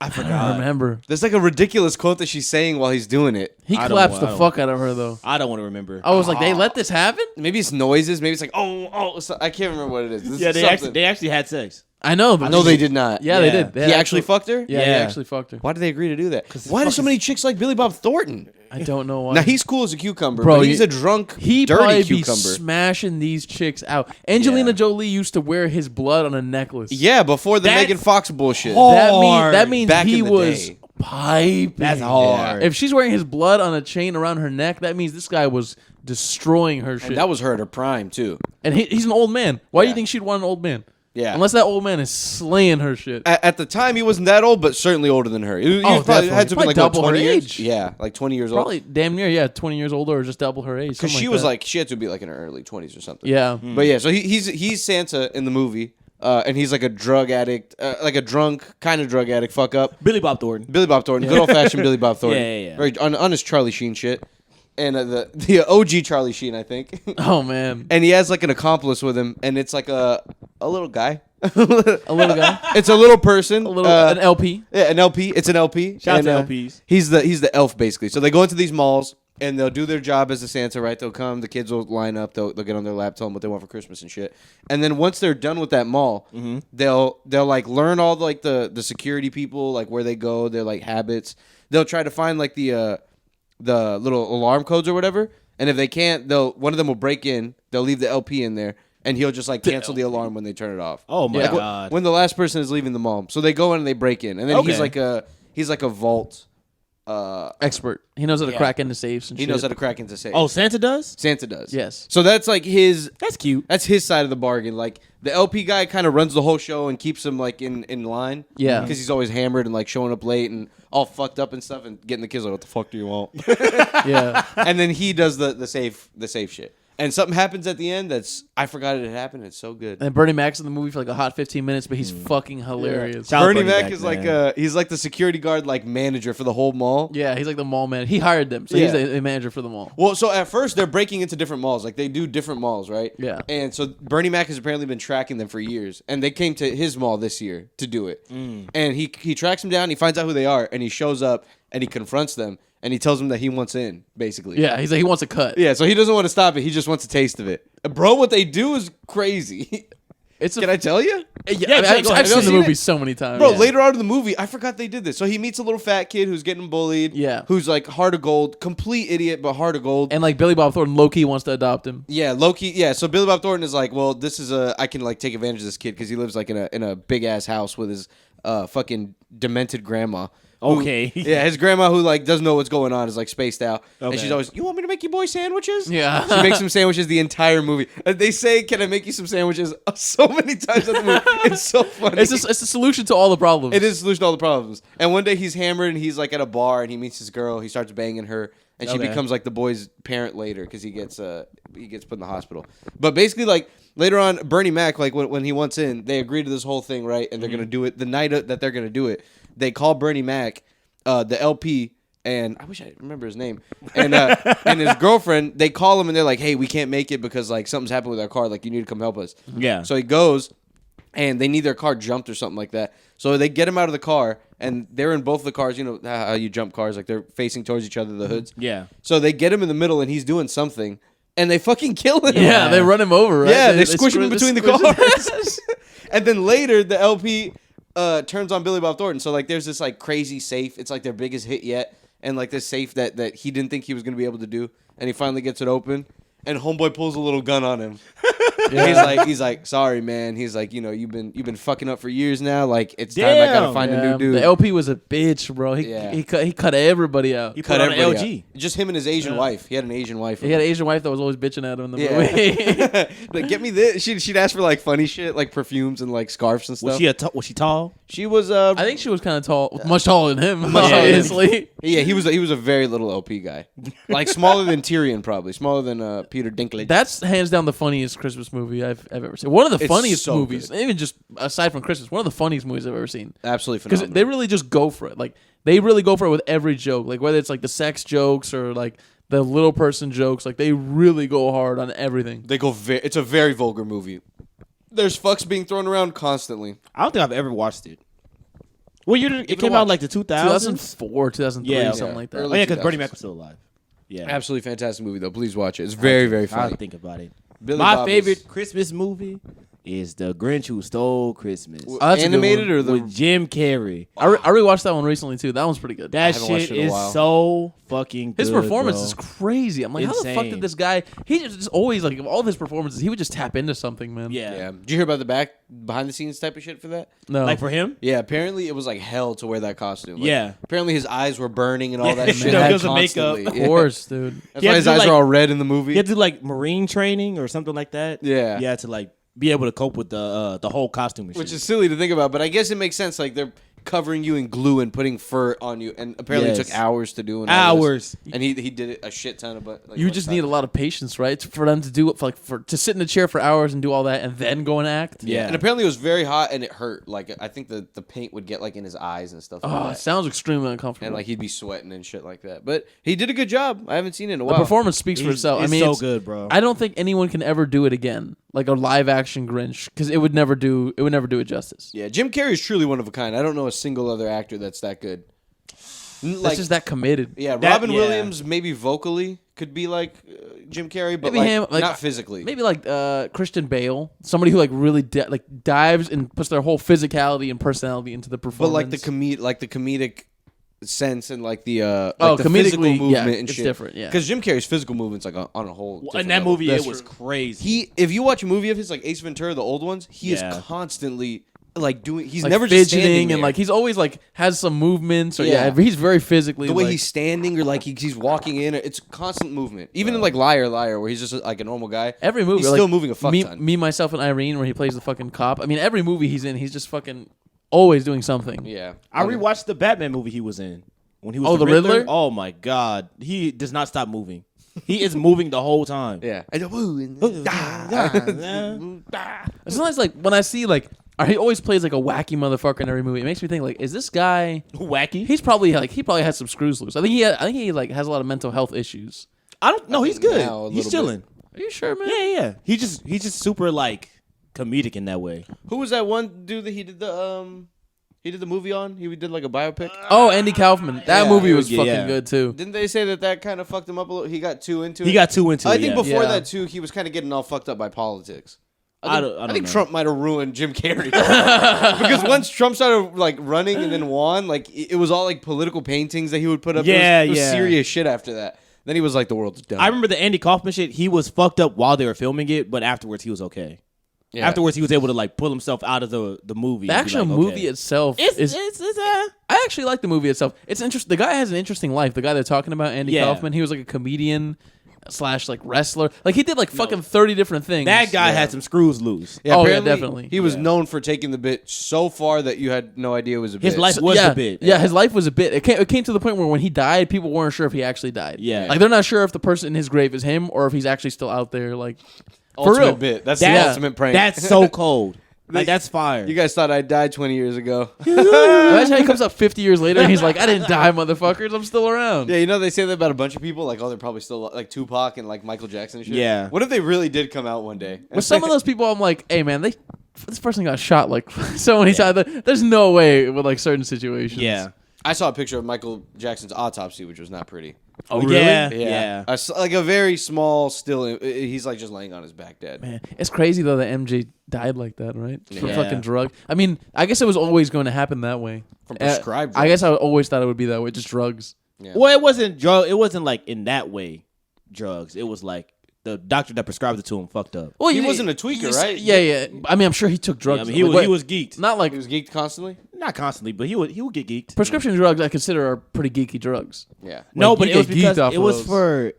I I forgot. don't remember. There's like a ridiculous quote that she's saying while he's doing it. He I don't claps wa- the I don't- fuck out of her, though. I don't want to remember. I was like, they let this happen? Maybe it's noises. Maybe it's like I can't remember what it is. This Yeah, is they something. actually had sex. I know. But No, they did not. Yeah, they Yeah. did. They He had actually fucked her. Yeah, he Yeah. actually fucked her. Why did they agree to do that? Why do so many chicks like Billy Bob Thornton? I don't know why. Now he's cool as a cucumber, Bro, but he's a drunk, He dirty probably cucumber. be smashing these chicks out. Angelina Yeah. Jolie used to wear his blood on a necklace. Yeah, before the That's Megan Fox bullshit. That means Back he in the was day. piping. That's hard. If she's wearing his blood on a chain around her neck, that means this guy was destroying her shit. And that was her at her prime too. And he's an old man. Why do you Yeah. think she'd want an old man? Yeah. Unless that old man is slaying her shit. At the time, he wasn't that old, but certainly older than her. He was probably definitely. had to be Probably like double her 20 years. age. Yeah, like 20 years old. Probably damn near, 20 years older or just double her age. Because something she like was that. like, she had to be like in her early 20s or something. Yeah. But yeah, so he's Santa in the movie, and he's like a drug addict, like a drunk kind of drug addict. Fuck up. Billy Bob Thornton. Billy Bob Thornton, good old fashioned Billy Bob Thornton. Yeah. Very on his Charlie Sheen shit, and the OG Charlie Sheen, I think. Oh, man. And he has like an accomplice with him, and it's like a little guy. A little guy. It's a little person. An LP. Yeah, an LP. It's an LP. Shout out to And, LPs. He's the elf basically. So they go into these malls and they'll do their job as a Santa, right? They'll come, the kids will line up, they'll get on their lap, tell them what they want for Christmas and shit. And then once they're done with that mall, they'll like learn all like the security people, like where they go, their like habits. They'll try to find like the little alarm codes or whatever. And if they can't, one of them will break in. They'll leave the LP in there. And he'll just like cancel the alarm when they turn it off. Oh my Yeah. god. When the last person is leaving the mall, so they go in and they break in, and then he's Okay. like a vault. Expert. He knows how to Yeah. crack into safes and He shit. knows how to crack into safes. Oh, Santa does? Santa does. Yes. So that's like his. That's cute. That's his side of the bargain. Like the LP guy kind of runs the whole show and keeps him like in line. Yeah. Because he's always hammered and like showing up late and all fucked up and stuff and getting the kids like, what the fuck do you want? Yeah. And then he does the safe shit. And something happens at the end I forgot it had happened. It's so good. And Bernie Mac's in the movie for like a hot 15 minutes, but he's fucking hilarious. Shout out Bernie Bernie Mac Mac, is like man. he's like the security guard like manager for the whole mall. Yeah, he's like the mall man. He hired them, so Yeah. he's a manager for the mall. Well, so at first they're breaking into different malls. Like they do different malls, right? Yeah. And so Bernie Mac has apparently been tracking them for years, and they came to his mall this year to do it. And he tracks them down. He finds out who they are, and he shows up and he confronts them, and he tells them that he wants in, basically. Yeah, he's like he wants a cut. Yeah. So he doesn't want to stop it. He just wants a taste of it. Bro, what they do is crazy. Can I tell you? Yeah, I mean, go ahead. I've seen the seen movie it? so many times. Bro, Yeah. later on in the movie, I forgot they did this. So he meets a little fat kid who's getting bullied. Yeah. Who's like heart of gold, complete idiot, but heart of gold. And like Billy Bob Thornton, Loki wants to adopt him. Yeah, Loki. Yeah, so Billy Bob Thornton is like, well, this is I can like take advantage of this kid because he lives like in a big ass house with his fucking demented grandma. who- Okay. Yeah, his grandma who like doesn't know what's going on is like spaced out, and Okay. she's always, you want me to make you boys sandwiches? Yeah. She makes him sandwiches the entire movie. They say, "Can I make you some sandwiches?" So many times in the movie. It's so funny. It's a solution to all the problems. It is a solution to all the problems. And one day he's hammered and he's like at a bar and he meets his girl. He starts banging her, and she Okay. becomes like the boy's parent later because he gets put in the hospital. But basically, like later on, Bernie Mac, like when he wants in, they agree to this whole thing, right? And they're gonna do it the night that they're gonna do it. They call Bernie Mac, the LP. And I wish I remember his name. And and his girlfriend, they call him and they're like, "Hey, we can't make it because like something's happened with our car. Like you need to come help us." Yeah. So he goes, and they need their car jumped or something like that. So they get him out of the car, and they're in both the cars. You know how you jump cars, like they're facing towards each other, the hoods. Yeah. So they get him in the middle, and he's doing something, and they fucking kill him. yeah, they run him over, right? Yeah, they squish him in between the squish him. cars. And then later, the LP turns on Billy Bob Thornton. So like, there's this like crazy safe. It's like their biggest hit yet, and like this safe that he didn't think he was gonna be able to do, and he finally gets it open, and homeboy pulls a little gun on him. And he's like, sorry, man. He's like, you know, you've been fucking up for years now. Like, it's time I gotta Damn. find a Yeah, new dude. The LP was a bitch, bro. Yeah. He cut everybody out. He He, put on an everybody LG. out. Just him and his Asian wife. He had an Asian wife. had an Asian wife that was always bitching at him in the movie. Yeah. Like, get me this. She'd ask for like funny shit, like perfumes and like scarves and stuff. Was she tall? She was I think she was kind of tall, much taller than him, Much taller than him. obviously. yeah, he was a very little LP guy, like smaller than Tyrion, probably smaller than Peter Dinklage. That's hands down the funniest Christmas movie I've ever seen. One of the It's funniest so movies, good. even just aside from Christmas, one of the funniest movies I've ever seen. Absolutely Because phenomenal. they really just go for it. Like they really go for it with every joke. Like whether it's like the sex jokes or like the little person jokes. Like they really go hard on everything. They go. It's a very vulgar movie. There's fucks being thrown around constantly. I don't think I've ever watched it. What year did it it came a out? watch. Like the 2000s? 2004, 2003, Yeah, something yeah. like that. Early Oh yeah, because Bernie 2000s. Mac was still alive. Yeah. Absolutely fantastic movie though. Please watch it. It's very I funny. think about it. Billy My Bob favorite is- Christmas movie is The Grinch Who Stole Christmas. that's a good Animated one. or the With Jim Carrey. I rewatched that one recently too. That one's pretty good. That haven't watched shit it in a is while. so fucking good. His performance bro. is crazy. I'm like, how the fuck Insane. did this guy? He just always like of all of his performances, he would just tap into something, man. Yeah. Did you hear about the behind the scenes type of shit for that? No. Like for him? Yeah, apparently it was like hell to wear that costume. Like, Yeah. Apparently his eyes were burning and all that Yeah, shit. man. had Because of makeup. constantly. of course, dude. That's He why had his to do, eyes like- are all red in the movie. You had to do like marine training or something like that. Yeah. You had to like be able to cope with the whole costume and Which shit. is silly to think about, but I guess it makes sense. Like they're covering you in glue and putting fur on you, and apparently it Yes. took hours to do. And all this. Hours. And he did it a shit ton of. But like, You just need a lot of patience, right? For them to do it, for to sit in a chair for hours and do all that, and then go and act. Yeah. And apparently it was very hot and it hurt. Like I think the paint would get like in his eyes and stuff. Oh, like it that. sounds extremely uncomfortable. And like he'd be sweating and shit like that. But he did a good job. I haven't seen it in a the while. performance speaks for It's- itself. I it's mean, so it's- good, bro. I don't think anyone can ever do it again, like a live action Grinch, because it would never do it justice. Yeah, Jim Carrey is truly one of a kind. I don't know a single other actor that's that good. That's just that committed. Yeah, That- Robin yeah. Williams maybe vocally could be like Jim Carrey, but Maybe like, him, like, not physically. Maybe like Christian Bale, somebody who like really dives and puts their whole physicality and personality into the performance. But like the comedic sense and like the Oh, the physical comedically, movement yeah, and it's shit. different, yeah. Because Jim Carrey's physical movement's like on a whole. in different that level. movie, That's it was true. crazy. If you watch a movie of his like Ace Ventura, the old ones, he Yeah. is constantly like doing. He's like never just standing fidgeting there. and like he's always like has some movements or Yeah. he's very physically the way like, he's standing or like he's walking in, it's constant movement. Even in like Liar Liar, where he's just like a normal guy. every movie he's like, still moving a fuck me, ton. Me, myself, and Irene, where he plays the fucking cop. I mean, every movie he's in, he's just fucking always doing something. Yeah, I rewatched the Batman movie he was in when he was Oh, the Riddler? Oh my god, he does not stop moving. He is moving the whole time. Yeah. Sometimes like when I see like he always plays like a wacky motherfucker in every movie. It makes me think like, is this guy Wacky. He probably has some screws loose. I think he like has a lot of mental health issues. I don't know. He's think good. now a He's little chilling. Are you sure, man? Yeah. He's just super like comedic in that way. Who was that one dude that he did the movie on? He did like a biopic. Oh, Andy Kaufman. That Yeah. movie was Yeah, fucking yeah. good too. Didn't they say that kind of fucked him up a little? He got too into it. He got too into I it. think yeah. before Yeah. that too, he was kind of getting all fucked up by politics. I don't think know. Trump might have ruined Jim Carrey because once Trump started like running and then won, like it was all like political paintings that he would put up. It was Yeah. serious shit after that. Then he was like, the world's done. I remember the Andy Kaufman shit. He was fucked up while they were filming it, but afterwards he was okay. Yeah. Afterwards he was able to like pull himself out of the movie. The and be actual like, movie okay. itself It's I actually like the movie itself. It's interesting. The guy has an interesting life. The guy they're talking about, Andy Yeah. Kaufman, he was like a comedian / like wrestler. Like he did like fucking 30 different things. that guy had some screws loose. Yeah, Oh, yeah, apparently definitely. He was known for taking the bit so far that you had no idea it was a bit. His life was yeah, a bit. Yeah, his life was a bit. It came to the point where when he died, people weren't sure if he actually died. Yeah. Like they're not sure if the person in his grave is him or if he's actually still out there. Like for ultimate real. bit. That's That- the ultimate prank. That's so cold. Like that's fire. You guys thought I died 20 years ago. Imagine how he comes up 50 years later and he's like, I didn't die, motherfuckers. I'm still around. Yeah, you know they say that about a bunch of people. Like, oh, they're probably still like Tupac and like Michael Jackson and shit. Yeah. What if they really did come out one day? With some of those people, I'm like, hey, man, this person got shot like so many times. There's no way with like certain situations. yeah. I saw a picture of Michael Jackson's autopsy, which was not pretty. Oh, really? Yeah. Like a very small still. He's like just laying on his back dead. Man, it's crazy though that MJ died like that, right? From Yeah. fucking drug. I mean, I guess it was always going to happen that way. From prescribed I drugs. guess I always thought it would be that way, just drugs. Yeah. Well, it wasn't drug. It wasn't like in that way, drugs. It was like the doctor that prescribed it to him fucked up. Well, He wasn't a tweaker, right? Yeah. I mean, I'm sure he took drugs. Yeah, I mean, Like, he was geeked. not like He was geeked constantly. Not constantly, but he would get geeked. prescription drugs. I consider are pretty geeky drugs. Yeah. No, Like, but you it was get geeked because off it of was those. for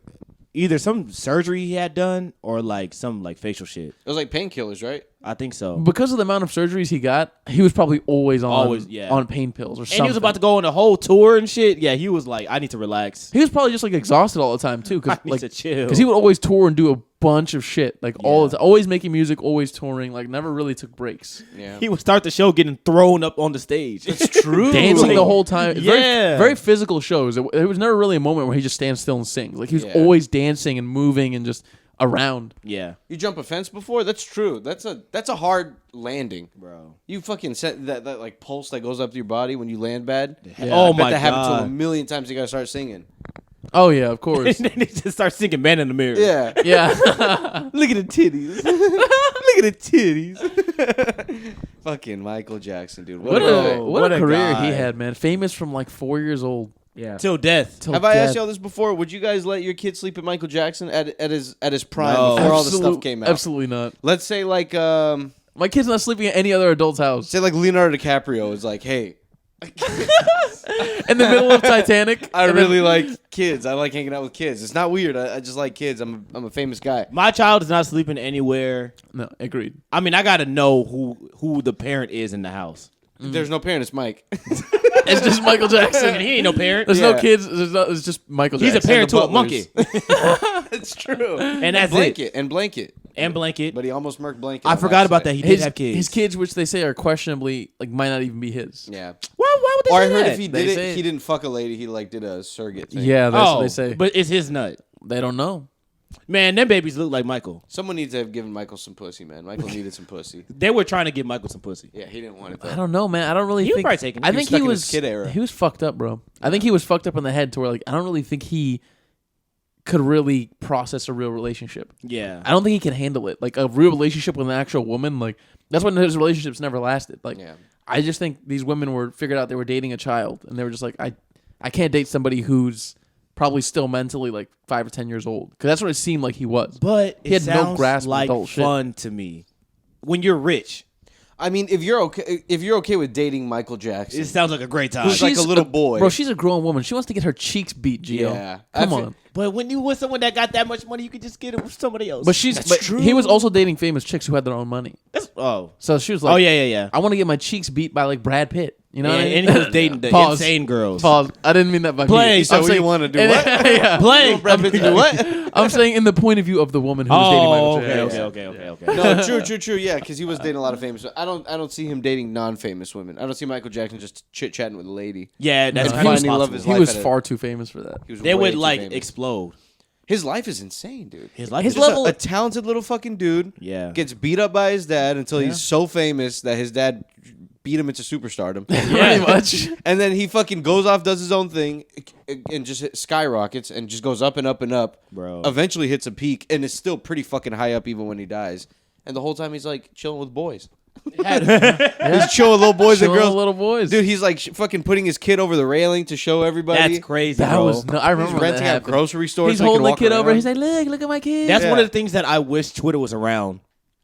either some surgery he had done or like some like facial shit. It was like painkillers, right? I think so. Because of the amount of surgeries he got, he was probably always yeah. on pain pills or something. And he was about to go on a whole tour and shit. Yeah, he was like, I need to relax. He was probably just like exhausted all the time too, I because need like to chill. because he would always tour and do a bunch of shit, like all Yeah. the time, always making music, always touring, like never really took breaks. Yeah. He would start the show getting thrown up on the stage. It's true. Dancing the whole time. Yeah. Very physical shows. There was never really a moment where he just stands still and sings. Like he was Yeah. always dancing and moving and just around. Yeah, You jump a fence before? That's true. That's a hard landing. bro. You fucking set that like pulse that goes up to your body when you land bad. Yeah. Oh I bet my that happened to him god. a million times. You gotta start singing. Oh yeah, of course. And then he just starts singing "Man in the Mirror." Yeah. Yeah. Look at the titties. Look at the titties. Fucking Michael Jackson, dude. What what a a career guy. he had, man. Famous from like 4 years old. Yeah. Till death. Till Have I asked death. y'all this before? Would you guys let your kid sleep with Michael Jackson at his prime No. before all the stuff came out? Absolutely not. Let's say like My kid's not sleeping at any other adult's house. say like Leonardo DiCaprio is like, hey, In the middle of Titanic. I and then- really like kids. I like hanging out with kids. It's not weird. I just like kids. I'm a famous guy. My child is not sleeping anywhere. No, agreed. I mean, I gotta know who the parent is in the house. There's no parent. It's Mike. It's just Michael Jackson. And he ain't no parent. There's Yeah. no kids. It's just Michael He's Jackson. a parent the to a monkey. it's true. And that's blanket and blanket. And blanket. But he almost murked blanket. I on forgot about that. accident. He did have kids. His kids, which they say are questionably like might not even be his. Yeah. Why would they Or I say heard that? if he They did say it, it. he didn't fuck a lady. He like did a surrogate thing. Yeah, that's what they say. But it's his nut. They don't know. Man, them babies look like Michael. Someone needs to have given Michael some pussy, man. Michael needed some pussy. They were trying to give Michael some pussy. Yeah, he didn't want it. I Though. don't know, man. I don't really He was think. probably taking it. I He think stuck he in his was kid era. He was fucked up, bro. I think he was fucked up in the head to where like I don't really think he could really process a real relationship. Yeah. I don't think he can handle it. Like a real relationship with an actual woman. Like that's when his relationships never lasted. Like Yeah. I just think these women were figured out they were dating a child and they were just like I can't date somebody who's probably still mentally like 5 or 10 years old because that's what it seemed like he was. But He it had no sounds grasp of like adult shit. fun to me. When you're rich, I mean, if you're okay with dating Michael Jackson, it sounds like a great time. Who's like a little boy. Bro, she's a grown woman. She wants to get her cheeks beat, Gio. Yeah. Come I feel- on. But when you with someone that got that much money, you could just get it with somebody else. But he was also dating famous chicks who had their own money. oh. So she was like, Oh yeah. I want to get my cheeks beat by like Brad Pitt. You know what I mean? And he was dating the Pause. insane girls. Pause. I didn't mean that by Play. me. So I'm what saying- you wanna do and- what? yeah. Play. Brad Pitt to do what? I'm saying in the point of view of the woman who was dating Michael Jackson. Okay. No, true. Yeah, because he was dating a lot of famous. I don't see him dating non-famous women. I don't see Michael Jackson just chit chatting with a lady. Yeah, that's No, kind of finding love possible. is He life was at a- far too famous for that. He was They way would too like famous. explode. His life is insane, dude. His life His is level- A talented little fucking dude. Yeah. Gets beat up by his dad until he's so famous that his dad beat him into superstardom. Pretty much. And then he fucking goes off, does his own thing, and just skyrockets and just goes up and up and up. Bro. Eventually hits a peak and is still pretty fucking high up even when he dies. And the whole time he's like chilling with boys. He's chilling with little boys and Chilling with girls. little boys. Dude, he's like fucking putting his kid over the railing to show everybody. That's crazy, that bro. was no, I He's remember when that renting out happened. grocery stores. He's so he can holding the walk kid over. around. He's like, look at my kid. That's Yeah. one of the things that I wish Twitter was around.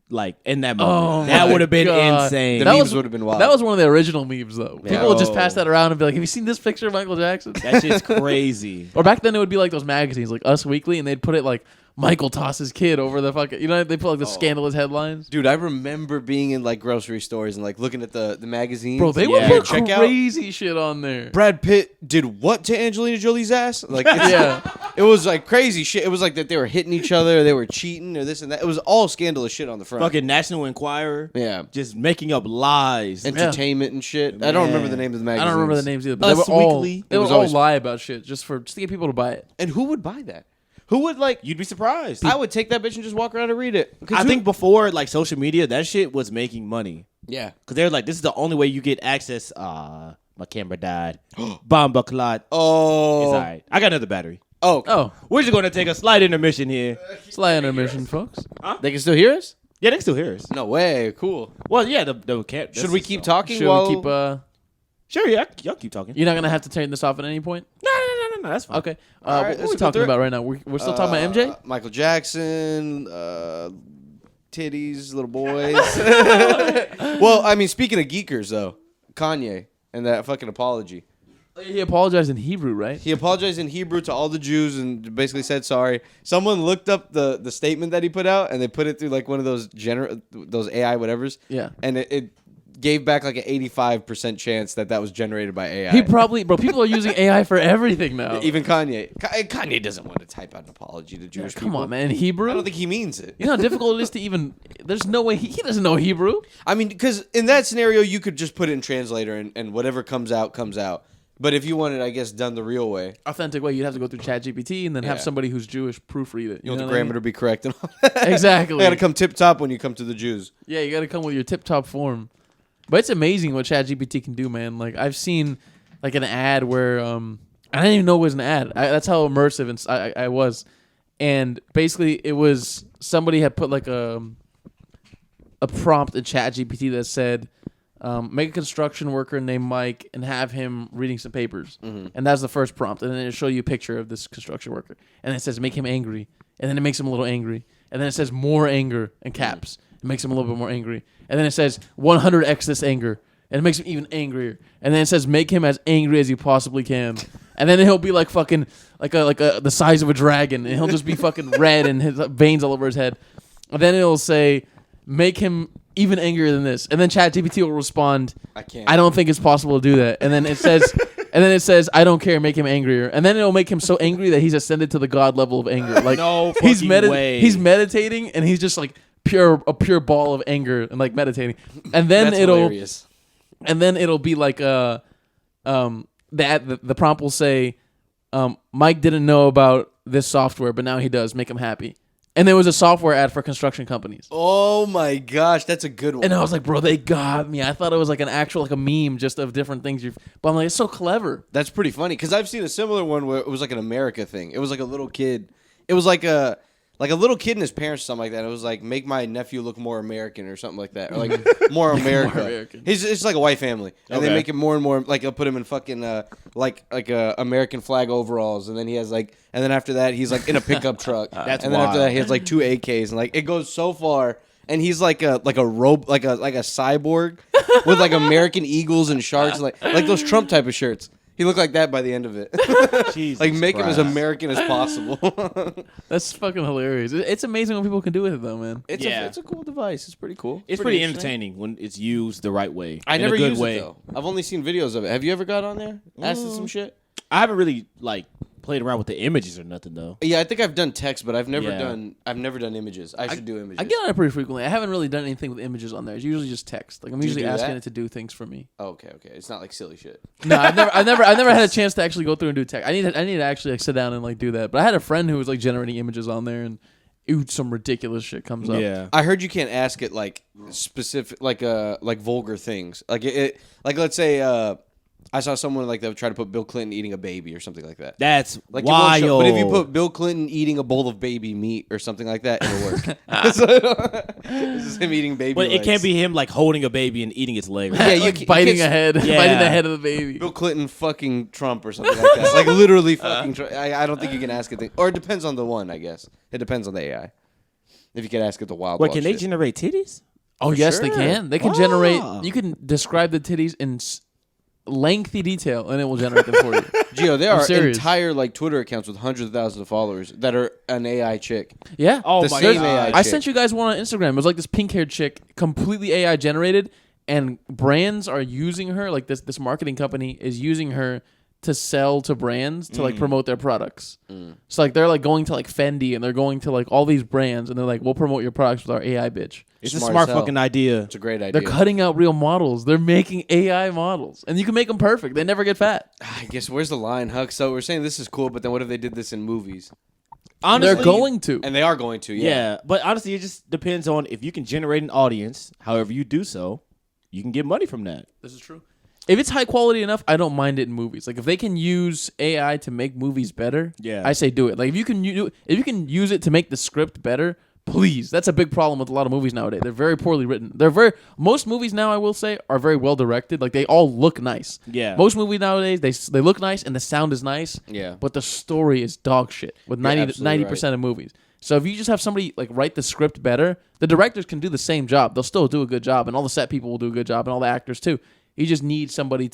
Like in that Oh moment, that my would have been God. insane. The That memes was- would have been wild. That was one of the original memes, though. Yeah. People would just pass that around and be like, "Have you seen this picture of Michael Jackson?" That shit's crazy. Or back then, it would be like those magazines, like Us Weekly, and they'd put it like Michael tosses kid over the fucking. You know, they put like the scandalous headlines. Dude, I remember being in like grocery stores and like looking at the magazines. Bro, they and would Yeah. put check out. crazy shit on there. Brad Pitt did what to Angelina Jolie's ass? Like, it's- Yeah. it was like crazy shit. It was like that they were hitting each other, or they were cheating, or this and that. It was all scandalous shit on the front. Fucking National Enquirer. Yeah. Just making up lies. Entertainment and shit. I don't remember the name of the I magazines. don't remember the names either, but Us they were all Weekly. they It would was all always- lie about shit just to get people to buy it. And who would buy that? Who would like? You'd be surprised. I would take that bitch and just walk around and read it. 'Cause I who- think before like social media, that shit was making money. Yeah. Cause they're like, this is the only way you get access. My camera died. Bomba clot. Oh. It's all right. I got another battery. Oh. Oh, We're just gonna take a slight intermission here. sly intermission, folks. They can still hear us? Yeah, they can still hear us. No way. Cool. Well, yeah, the can't. Should we keep talking Should while we keep? Sure, yeah, y'all keep talking. You're not gonna have to turn this off at any point. No, that's fine. Okay. All right, What let's are we go talking through it. about right now? We're still talking about MJ. Michael Jackson, titties, little boys. Well, I mean, speaking of geekers, though, Kanye and that fucking apology. He apologized in Hebrew, right? He apologized in Hebrew to all the Jews and basically said sorry. Someone looked up the statement that he put out, and they put it through like one of those those AI whatevers. Yeah. And it gave back like an 85% chance that was generated by AI. He probably, bro. People are using AI for everything now. Even Kanye. Kanye doesn't want to type out an apology to Jewish people. Come on, man. Hebrew. I don't think he means it. You know how difficult it is to even. There's no way he doesn't know Hebrew. I mean, because in that scenario, you could just put it in translator and whatever comes out, comes out. But if you wanted, I guess, done the real way, Authentic way, you'd have to go through ChatGPT and then have Yeah. somebody who's Jewish proofread it. you want know the what I grammar mean? to be correct. And all that. Exactly. You got to come tip top when you come to the Jews. Yeah, you got to come with your tip top form. But it's amazing what ChatGPT can do, man. Like I've seen like an ad where I didn't even know it was an ad. That's how immersive I was. And basically, it was somebody had put like a prompt in ChatGPT that said, make a construction worker named Mike and have him reading some papers. And that's the first prompt. And then it'll show you a picture of this construction worker. And then it says, make him angry. And then it makes him a little angry. And then it says, more anger in caps. It makes him a little bit more angry. And then it says, 100x this anger. And it makes him even angrier. And then it says, make him as angry as you possibly can. And then he'll be like fucking, the size of a dragon. And he'll just be fucking red and his veins all over his head. And then it'll say, make him even angrier than this. And then ChatGPT will respond, I don't think it's possible to do that. And then it says, I don't care, make him angrier. And then it'll make him so angry that he's ascended to the god level of anger. Like no he's fucking way. He's meditating and he's just like a pure ball of anger and like meditating. And then That's hilarious. And then it'll be like the prompt will say, Mike didn't know about this software, but now he does. Make him happy. And there was a software ad for construction companies. Oh my gosh, that's a good one. And I was like, bro, they got me. I thought it was like an actual, like a meme just of different things. But I'm like, it's so clever. That's pretty funny because I've seen a similar one where it was like an America thing. It was like a little kid. It was like a little kid and his parents or something like that. It was like, make my nephew look more American or something like that. Or like more America. American. It's like a white family. And they make it more and more, like they'll put him in fucking American flag overalls. And then he has like, and then after that, he's like in a pickup truck. That's and then after wild. that, he has like 2 AKs. And like, it goes so far. And he's like a cyborg with like American eagles and sharks. Like those Trump type of shirts. He looked like that by the end of it. Jesus like make him as Christ. American as possible. That's fucking hilarious. It's amazing what people can do with it, though, man. It's a cool device. It's pretty cool. It's pretty interesting. entertaining when it's used the right way. I in never a good used way. it though. I've only seen videos of it. Have you ever got on there? Asked it some shit? I haven't really like played around with the images or nothing though. Yeah, I think I've done text, but I've never Yeah. done images. I should do images. I get on it pretty frequently. I haven't really done anything with images on there. It's usually just text. Like I'm Do you usually do asking that? it to do things for me. Oh, okay. It's not like silly shit. No, I've never had a chance to actually go through and do text. I need to actually like sit down and like do that. But I had a friend who was like generating images on there, and some ridiculous shit comes up. Yeah. I heard you can't ask it like specific, like vulgar things. Like like let's say I saw someone like that would try to put Bill Clinton eating a baby or something like that. That's Like it won't wild. show. But if you put Bill Clinton eating a bowl of baby meat or something like that, it'll work. This is him eating baby. But it legs. can't be him like holding a baby and eating its leg. Yeah, you Like can't- biting you a can't- head, Yeah. biting the head of the baby. Bill Clinton fucking Trump or something like that. Like literally fucking Trump. I don't think you can ask it. Or it depends on the one, I guess. It depends on the AI. If you could ask it the wild. Wait, wild can they shit. generate titties? Oh yes, they sure. can. They can Ah. generate. You can describe the titties in lengthy detail, and it will generate them for you. Gio, there I'm are serious. entire like Twitter accounts with hundreds of thousands of followers that are an AI chick. Yeah. Oh The my same god. AI I chick. sent you guys one on Instagram. It was like this pink-haired chick, completely AI generated, and brands are using her. Like this marketing company is using her to sell to brands to like promote their products. So like they're like going to like Fendi and they're going to like all these brands and they're like, we'll promote your products with our AI bitch. It's Smart a smart as hell. fucking idea. It's a great idea. They're cutting out real models. They're making AI models, and you can make them perfect. They never get fat. I guess where's the line, Huck? So we're saying this is cool, but then what if they did this in movies? Honestly, They're going to. And they are going to. Yeah, but honestly, it just depends on if you can generate an audience. However you do so, you can get money from that. This is true. If it's high quality enough, I don't mind it in movies. Like if they can use AI to make movies better, Yeah. I say do it. Like if you can use it to make the script better, please. That's a big problem with a lot of movies nowadays. They're very poorly written. Most movies now, I will say, are very well directed. Like they all look nice. Yeah. Most movies nowadays they look nice and the sound is nice. Yeah. But the story is dog shit with You're 90% absolutely of movies. So if you just have somebody like write the script better, the directors can do the same job. They'll still do a good job, and all the set people will do a good job, and all the actors too. You just need somebody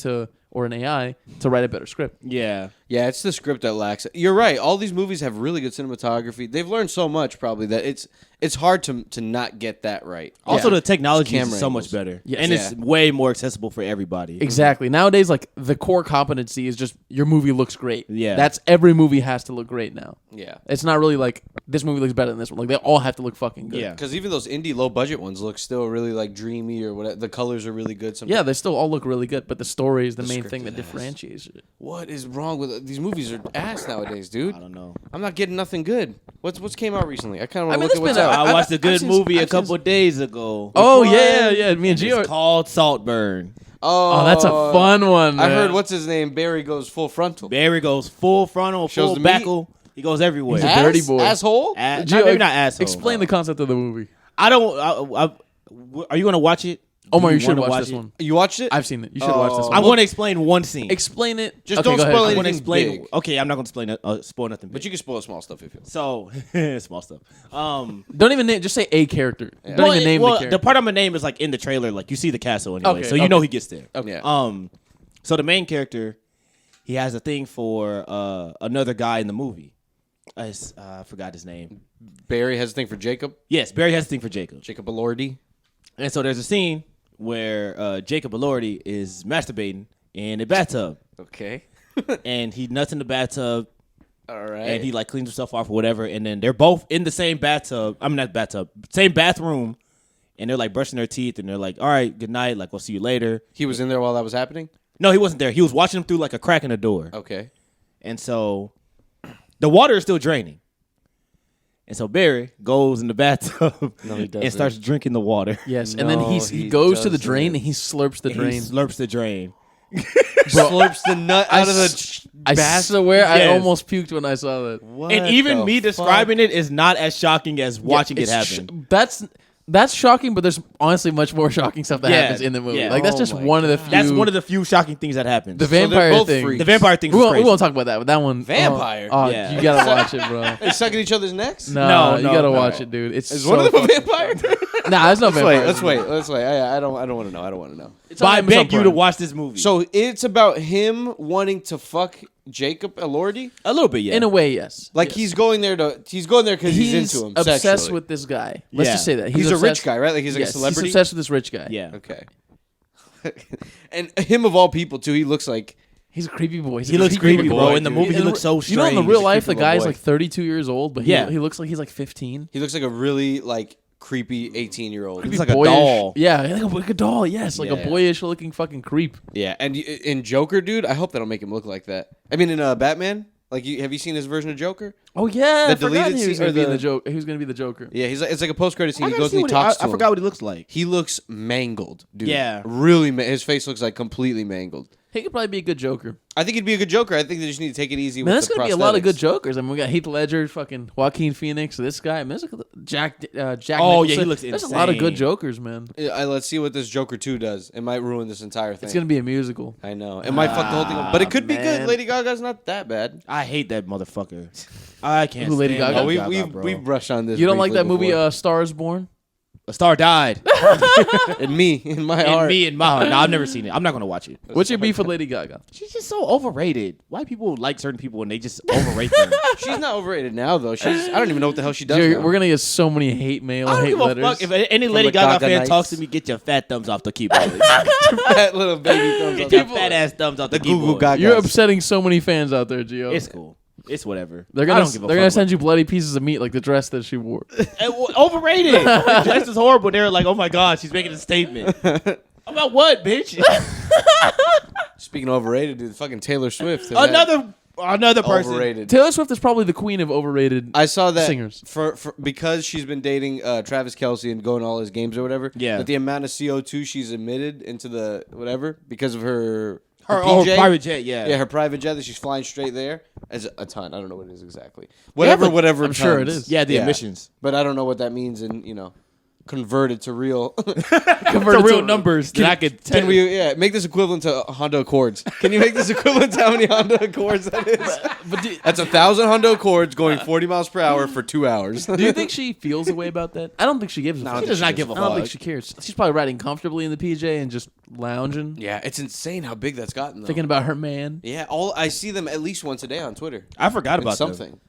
or an AI to write a better script. Yeah. Yeah, it's the script that lacks it. You're right. All these movies have really good cinematography. They've learned so much probably that it's hard to not get that right. Also, Yeah. the technology Camera is so much angles. better. Yes. And it's way more accessible for everybody. Exactly. Nowadays, like the core competency is just your movie looks great. Yeah. That's every movie has to look great now. Yeah. It's not really like this movie looks better than this one. Like they all have to look fucking good. Yeah. Because even those indie low budget ones look still really like dreamy or whatever. The colors are really good. Sometimes. Yeah, they still all look really good, but the story is the main script thing is that ass. differentiates it. What is wrong with these movies? Are ass nowadays, dude. I don't know. I'm not getting nothing good. What's came out recently? I kind of I want mean, to look there's at what's been out. I watched a good seen- movie a I've seen couple days ago. Oh one? yeah. Me and Gio. It's called Saltburn. Oh, that's a fun one. I man. heard what's his name. Barry goes full frontal. Barry goes full frontal, Shows full the meat. backle. He goes everywhere. He's a dirty boy. Asshole. Maybe not asshole. Explain the concept of the movie. I don't. Are you gonna watch it? Omar, Do you should wanna watch this it? one. You watched it? I've seen it. You should watch this one. I'm gonna explain one scene. Explain it. Just Okay, don't go ahead. spoil I'm anything gonna explain. big. Okay, I'm not gonna spoil nothing. But you can spoil small stuff if you want. So small stuff. Don't even name. Just say a character. Don't even name the character. The part I'm gonna name is like in the trailer. Like you see the castle anyway, Okay, so you know he gets there. Okay. Yeah. So the main character, he has a thing for another guy in the movie. I forgot his name. Barry has a thing for Jacob. Yes, Barry has a thing for Jacob. Jacob Elordi. And so there's a scene where Jacob Elordi is masturbating in a bathtub. Okay. And he nuts in the bathtub. All right. And he like cleans himself off or whatever. And then they're both in the same bathtub. I mean, not bathtub, same bathroom. And they're like brushing their teeth. And they're like, all right, good night. Like, we'll see you later. He was in there while that was happening? No, he wasn't there. He was watching them through like a crack in the door. Okay. And so the water is still draining. And so Barry goes in the bathtub and starts drinking the water. Yes, and then No, he he goes to the doesn't. drain and he slurps the He drain. slurps the drain. Slurps the nut out of the I bath. swear, I Yes. almost puked when I saw that. What And even the me describing it is not as shocking as watching it happen. That's shocking, but there's honestly much more shocking stuff that happens in the movie. yeah. Like that's Oh just my one of the few. That's one of the few shocking things that happens. the they're vampire both thing. freaks. The vampire thing We was won't, crazy. we won't talk about that, but that one. Vampire? Oh, Yeah. you gotta watch it, bro. They sucking each other's necks? No, you no, gotta no. watch it, dude. It's Is so one of them a fucking- vampire? Nah, there's no vampire. Let's wait. I don't want to know. I don't want to know. It's But on I Amazon beg you to Prime. watch this movie. So it's about him wanting to fuck Jacob Elordi? a little bit, yeah. In a way, yes. Like Yes. he's going there because he's into him obsessed sexually. with this guy. Let's Yeah. just say that He's a obsessed- rich guy, right? Like he's like yes, a celebrity. He's obsessed with this rich guy. Yeah. Okay. And him of all people too, he looks like He's a creepy boy. He's He a looks creepy creepy, boy, bro. In the dude. movie, he In looks so You strange. know, in the real He's a life, the creepy little guy's boy. like 32 years old, but Yeah. he looks like he's like 15. he looks like a really like creepy 18-year-old. He's like a Boyish- doll. Yeah, like a doll. Yes, like Yeah. a boyish looking fucking creep. Yeah, and in Joker, dude, I hope they don't make him look like that. I mean, in Batman, like, have you seen his version of Joker? Oh yeah, The I forgot deleted he was scene- gonna or be in the- the joke. He was gonna be the Joker. Yeah, he's like, it's like a post-credit scene. I He gotta goes see and he what talks to I him. forgot what he looks like. He looks mangled, dude. Yeah. really. His face looks like completely mangled. He could probably be a good Joker. I think he'd be a good Joker. I think they just need to take it easy. Man, with there's the gonna be a lot of good prosthetics. Jokers. I mean, we got Heath Ledger, fucking Joaquin Phoenix, this guy. I mean, there's Jack. Oh, yeah, he Nicholson. looks There's a lot of good insane. Jokers, man. Yeah, let's see what this Joker 2 does. It might ruin this entire thing. It's gonna be a musical. I know. It might fuck the whole thing up. But it could be man. good. Lady Gaga's not that bad. I hate that motherfucker. I can't Who, Lady stand Gaga? Lady Oh, Gaga, bro. we've brushed on this. You don't like briefly that movie, before. Star is Born? A star died. And me, in my And heart. me and my heart. No, I've never seen it. I'm not gonna watch it. What's your beef with Lady Gaga? She's just so overrated. Why people like certain people and they just overrate them? She's not overrated now, though. I don't even know what the hell she does Dude, now. we're gonna get so many hate mail, I don't hate give a letters. fuck if any Lady the Gaga Gaga fan Knights. talks to me. Get your fat thumbs off the keyboard. that little baby thumbs Get up. your fat ass thumbs off the Goo Goo keyboard. Gaga. You're upsetting so many fans out there, Gio. It's cool. It's whatever. They're I gonna don't give a they're fuck gonna send you bloody pieces of meat like the dress that she wore. Overrated. Her dress is horrible. They're like, oh my god, she's making a statement. About what, bitch? Speaking of overrated, dude, fucking Taylor Swift. Another person. Overrated. Taylor Swift is probably the queen of overrated. I saw that singers. for because she's been dating Travis Kelce and going to all his games or whatever. Yeah. That the amount of CO2 she's emitted into the whatever because of her Her PJ, private jet, yeah. yeah, her private jet that she's flying straight there is a ton. I don't know what it is exactly. Whatever, but whatever. I'm sure it tons. is. Yeah, the emissions. But I don't know what that means in converted to real. Converted real numbers that I could tell Can we make this equivalent to Honda Accords? Can you make this equivalent to how many Honda Accords that is? But That's 1,000 Honda Accords going 40 miles per hour for 2 hours. do you think she feels a way about that? I don't think she gives a fuck. She does not give a I don't think fuck. she cares. She's probably riding comfortably in the PJ and just lounging, Yeah, it's insane how big that's gotten. Though. thinking about her man. Yeah, I see them at least once a day on Twitter. I forgot It's about something.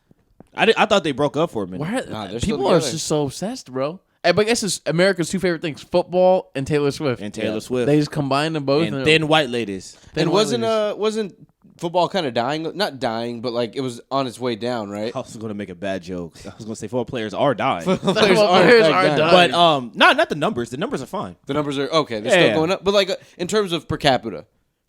I thought they broke up for a minute. Why Nah, they're still people are together. just so obsessed, bro. But I guess it's America's two favorite things: football and Taylor Swift. And Taylor Yeah. Swift. They just combine them both. And thin white ladies. And white wasn't football kind of dying? Not dying, but like it was on its way down, right? I was going to make a bad joke. I was going to say football players are dying. Players Players aren't are dying. dying. But not the numbers. The numbers are fine. The numbers are okay. They're Yeah. still going up, but like in terms of per capita,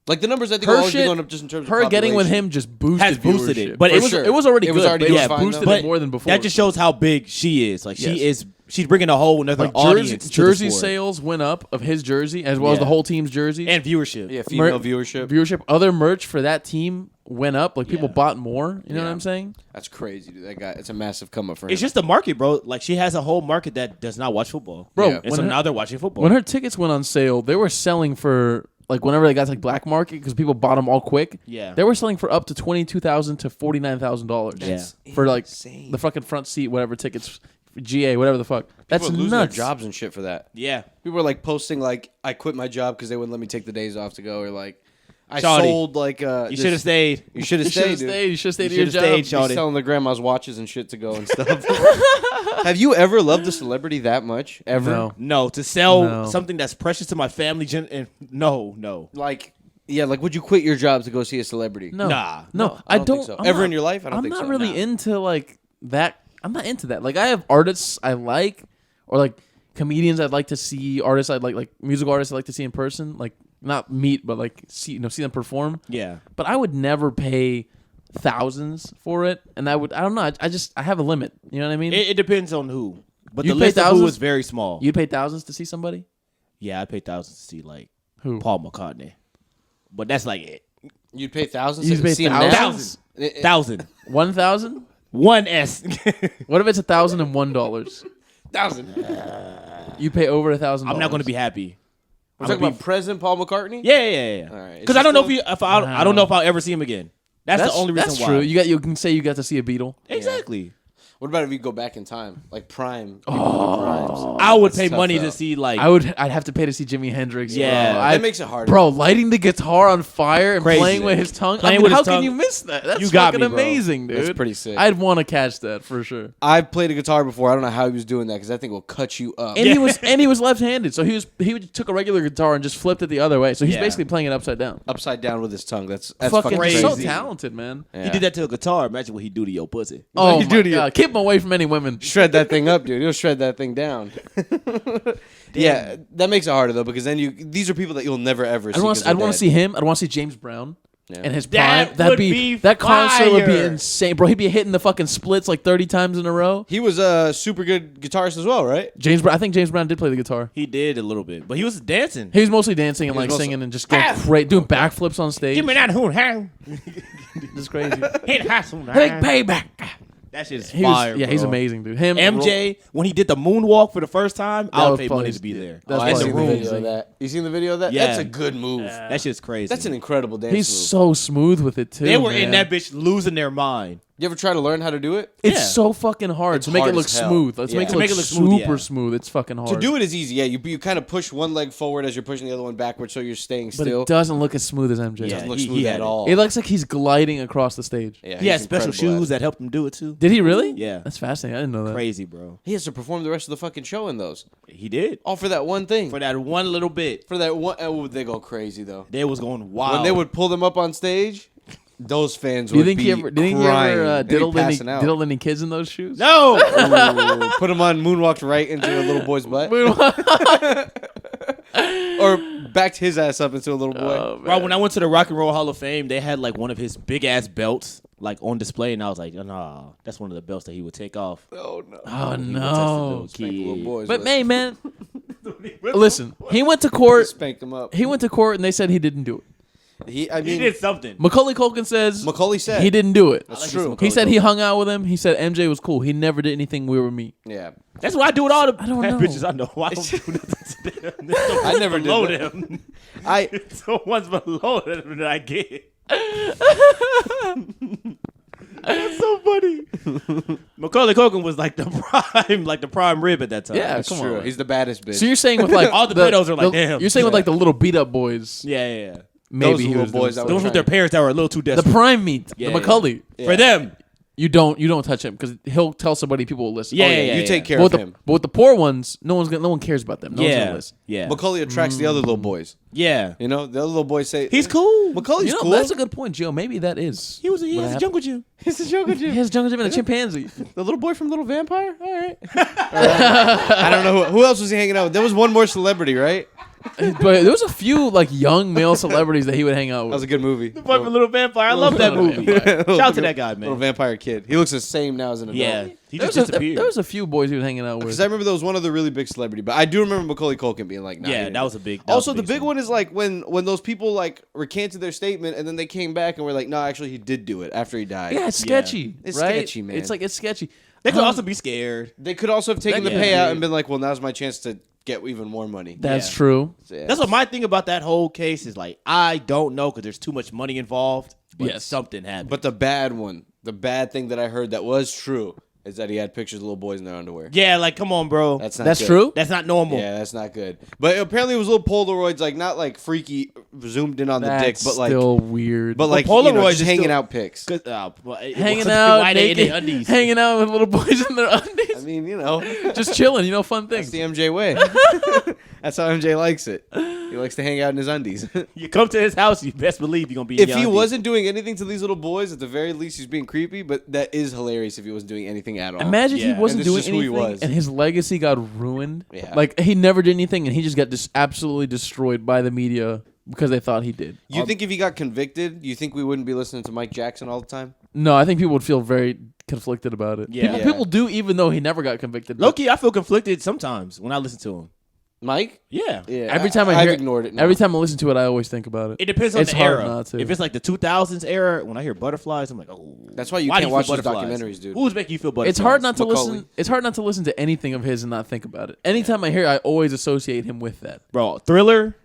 Like the numbers, I think will always be going up just in terms of her getting with population. him just boosted Has boosted viewership. it, but it was already It good. was already but just yeah, fine, boosted though. it more than before. That just shows how big she is. Like Yes. she's bringing a whole another like audience. jersey to the sport. sales went up of his jersey as well as Yeah. the whole team's jerseys and viewership. Yeah, female viewership. Other merch for that team went up. Like people Yeah. bought more. You know Yeah. what I'm saying? That's crazy, dude. That guy, it's a massive come up for him. It's just the market, bro. Like she has a whole market that does not watch football, Bro, Yeah. And so now they're watching football. When her tickets went on sale, they were selling for like whenever they got to like black market because people bought them all quick. Yeah. they were selling for up to $22,000 to $49,000. That's for like insane. the fucking front seat, whatever tickets, GA, whatever the fuck. That's People are losing nuts. their jobs and shit for that. yeah, People were like posting like, I quit my job because they wouldn't let me take the days off to go, or like, I Shawty, sold like you should have stayed. You should have You should have stayed, dude. stayed. You should have stayed You at your should have job. stayed, Shawty. He's selling their grandma's watches and shit to go and stuff. Have you ever loved a celebrity that much? Ever? No. No, to sell No. something that's precious to my family. And no. Like, yeah, like would you quit your job to go see a celebrity? No, Nah. no, I don't think so. I'm Ever not- in your life? I don't I'm think not so. really Nah. into like that. I'm not into that. Like I have artists I like, or like comedians I'd like to see, artists I'd like musical artists I'd like to see in person. Like not meet, but like see them perform. Yeah, But I would never pay thousands for it, and I don't know. I have a limit. You know what I mean? it depends on who. But You the pay list of who thousands? is very small. You'd pay thousands to see somebody. Yeah, I paid thousands to see like Who? Paul McCartney, but that's like it. You'd pay thousands You'd to pay see him thousands? now? 1,000. 1,000. 1S. What if it's $1,001? 1,000. You pay over $1,000. I'm not going to be happy. We're talking about President Paul McCartney? Yeah. All right. Because I don't know I don't know if I'll ever see him again. That's the only reason that's why. true. You can say you got to see a Beatle. Exactly. What about if you go back in time? Like Prime. Primes. I would That's pay tough, money though. to see like I'd have to pay to see Jimi Hendrix. Yeah. bro. That makes it harder. Bro, lighting the guitar on fire and Crazy. playing with his tongue. Playing I mean, with his how can tongue. you miss that? That's You got fucking me, bro. amazing, dude. That's pretty sick. I'd want to catch that for sure. I've played a guitar before. I don't know how he was doing that because that thing will cut you up. And he was left-handed, so he took a regular guitar and just flipped it the other way. So he's Yeah. basically playing it upside down. Upside down with his tongue. That's Fucking fucking crazy. so crazy. talented, man. Yeah. he did that to a guitar. Imagine what he do to your pussy. Oh you my do to you? god, keep him away from any women. Shred that thing up, dude. He'll shred that thing down. Yeah, that makes it harder though because then these are people that you'll never ever see. I'd want 'cause they're to dead. see him. I'd want to see James Brown. Yeah. And his That prime, that'd would be be that concert would be fire. insane, bro. He'd be hitting the fucking splits like 30 times in a row. He was a super good guitarist as well, right? I think James Brown did play the guitar. He did a little bit, but he was dancing. He was mostly dancing and He was like mostly- singing and just going crazy, doing backflips on stage. Give me that hoon ham. Just crazy. Hit hoon Big ham. payback. That shit's He was- fire. yeah, he's bro. amazing, dude. Him, MJ, when he did the moonwalk for the first time, I That would was pay probably- money to be there. that's I in probably the seen the room. video of that. You seen the video of that? Yeah. That's a good move. That shit's crazy. That's an incredible dance He's move. so smooth with it too. They were in man. that bitch losing their mind. You ever try to learn how to do it? It's Yeah. so fucking hard It's to make hard it look as hell. smooth. Let's Yeah. make it To look, make it look smooth, super yeah. smooth. It's fucking hard. To do it is easy. Yeah, you kind of push one leg forward as you're pushing the other one backwards, so you're staying but still. it doesn't look as smooth as MJ. It Yeah. doesn't look he smooth had at it. all. It looks like he's gliding across the stage. Yeah, He had he's special incredible at shoes it. that helped him do it too. Did he really? Yeah. That's fascinating. I didn't know that. Crazy, bro. He has to perform the rest of the fucking show in those. He did. All for that one thing. For that one little bit. For that one, oh, they go crazy though. They was going wild. When they would pull them up on stage, those fans Do you would think be he ever? Do you think he crying. ever They'd be passing out. diddled any kids in those shoes? No! Ooh, put him on, moonwalked right into a little boy's butt, or backed his ass up into a little boy. Oh, Bro, man. when I went to the Rock and Roll Hall of Fame, they had like one of his big ass belts like on display, and I was like, nah, that's one of the belts that he would take off. Oh no! Oh He would test the no! little Spank the little kid. boys. But with. hey, man, listen. He went to court. Spank them up. He went to court, and they said he didn't do it. I He mean, did something. Macaulay Culkin says Macaulay said he didn't do it. That's true. He said he hung out with him. He said MJ was cool. He never did anything weird with me. Yeah, That's what I do with all the I don't bad know. bitches I know. I don't do nothing to them. There's no I ones never did below that. them. I So ones below them that I get. That's so funny. Macaulay Culkin was like the prime rib at that time. Yeah, that's come true. on. He's the baddest bitch. So you're saying with like All the pedos are like, damn. You're saying with like the little beat up boys. Yeah. Maybe Those he little was boys doing that Those were were their parents that were a little too the desperate. prime meat, Yeah, the Macaulay. Yeah. For them. You don't touch him because he'll tell somebody people will listen. Yeah, Oh, yeah, you take care But of with, him. but with the poor ones, no one cares about them. No one's gonna Yeah. listen. Yeah. Macaulay attracts the other little boys. Yeah. You know, the other little boys say He's cool. Macaulay's You know, cool. that's a good point, Joe. Maybe that is. He has a happened? jungle gym. He's a joker, He dude. has jungle gym and a chimpanzee. The little boy from Little Vampire. All right. I don't know who else was he hanging out with. There was one more celebrity, right? But there was a few like young male celebrities that he would hang out That was with. a good movie. Boy from Little Vampire. I love that movie. Shout out to that guy, Little man. vampire kid. He looks the same now as an adult. Yeah, he There just was, disappeared. there was a few boys he was hanging out with. Because I remember there was one other really big celebrity, but I do remember Macaulay Culkin being like, nah, he Yeah, didn't. that was a big. Also, the big one is like when those people like recanted their statement and then they came back and were like, no, actually he did do it after he died. Yeah, it's sketchy. It's right? sketchy, man. It's sketchy. They could also be scared. They could also have taken the Yeah. payout and been like, well, now's my chance to get even more money. That's Yeah. true. So, yeah. That's what my thing about that whole case is like. I don't know because there's too much money involved. But Yes. something happened. But the bad thing that I heard that was true is that he had pictures of little boys in their underwear. yeah, like come on, bro. That's not That's good. true. That's not normal. Yeah, that's not good. But apparently it was little Polaroids, like not like freaky zoomed in on the dick, That's but like still weird. like Polaroids just is hanging still- out pics. hanging out, Why they in naked, their undies? hanging out with little boys in their undies, I mean, you know, just chilling. Fun that's things. the MJ way. That's how MJ likes it. He likes to hang out in his undies. You come to his house, you best believe you're gonna be. In If your he undies. wasn't doing anything to these little boys, at the very least, he's being creepy. But that is hilarious if he wasn't doing anything at all. Imagine Yeah. he wasn't And this doing is who he anything, was. and his legacy got ruined. Yeah. Like he never did anything, and he just got absolutely destroyed by the media because they thought he did. You think if he got convicted, you think we wouldn't be listening to Mike Jackson all the time? No, I think people would feel very conflicted about it. Yeah. People do, even though he never got convicted. Low key, I feel conflicted sometimes when I listen to him. Mike? Yeah. Yeah. Every time I've hear, ignored it. Now. Every time I listen to it, I always think about it. It depends on It's the hard era. not to. If it's like the 2000s era, when I hear butterflies, I'm like, oh. That's why you do can't watch feel those butterflies? documentaries, dude. Who's making you feel butterflies? It's hard not to Macaulay. listen. It's hard not to listen to anything of his and not think about it. Anytime I hear, it, I always associate him with that. Bro, Thriller,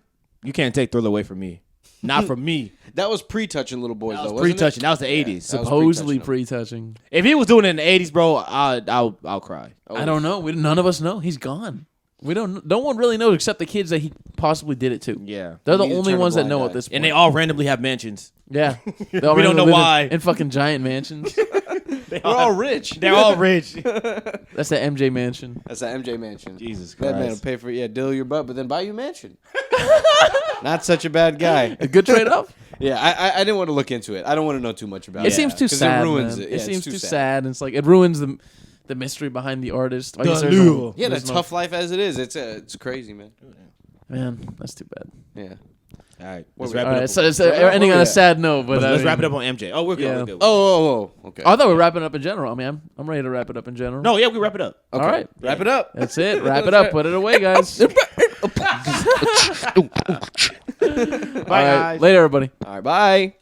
you can't take Thriller away from me. Not from me. That was pre-touching little boys, That though, was wasn't pre-touching. it? That was the 80s. that was Supposedly pre-touching. pre-touching. If he was doing it in the 80s, bro, I'll cry. I don't know. None of us know. He's gone. We don't. No one really knows except the kids that he possibly did it to. Yeah. They're the He needs to only turn a ones that blind know eye. at this point. And they all randomly have mansions. yeah. They We all don't know live why. in fucking giant mansions. They We're all rich. They're all rich. That's the MJ mansion. That's that MJ mansion. Jesus That man will Christ. pay for diddle your butt, but then buy you a mansion. Not such a bad guy. A good trade-off. Yeah, I didn't want to look into it. I don't want to know too much about It it. seems too 'Cause sad. It ruins man. it. Yeah, It seems it's too sad. And it's like it ruins the mystery behind the artist. I guess The there's lure. Yeah, there's that's tough life as it is. It's crazy, man. Man, that's too bad. Yeah. All right. Where Let's we- wrap All it right, up. so it's Where ending we on a at? sad note, but Let's I wrap it mean- up on MJ. Oh, we're good. Yeah. We're good. Oh, okay. I thought we were wrapping up in general. I mean, I'm ready to wrap it up in general. No, yeah, we wrap it up. Okay. All right. Wrap it up. That's it. Wrap it up. Put it away, guys. Bye, All right. guys. Later, everybody. All right, bye.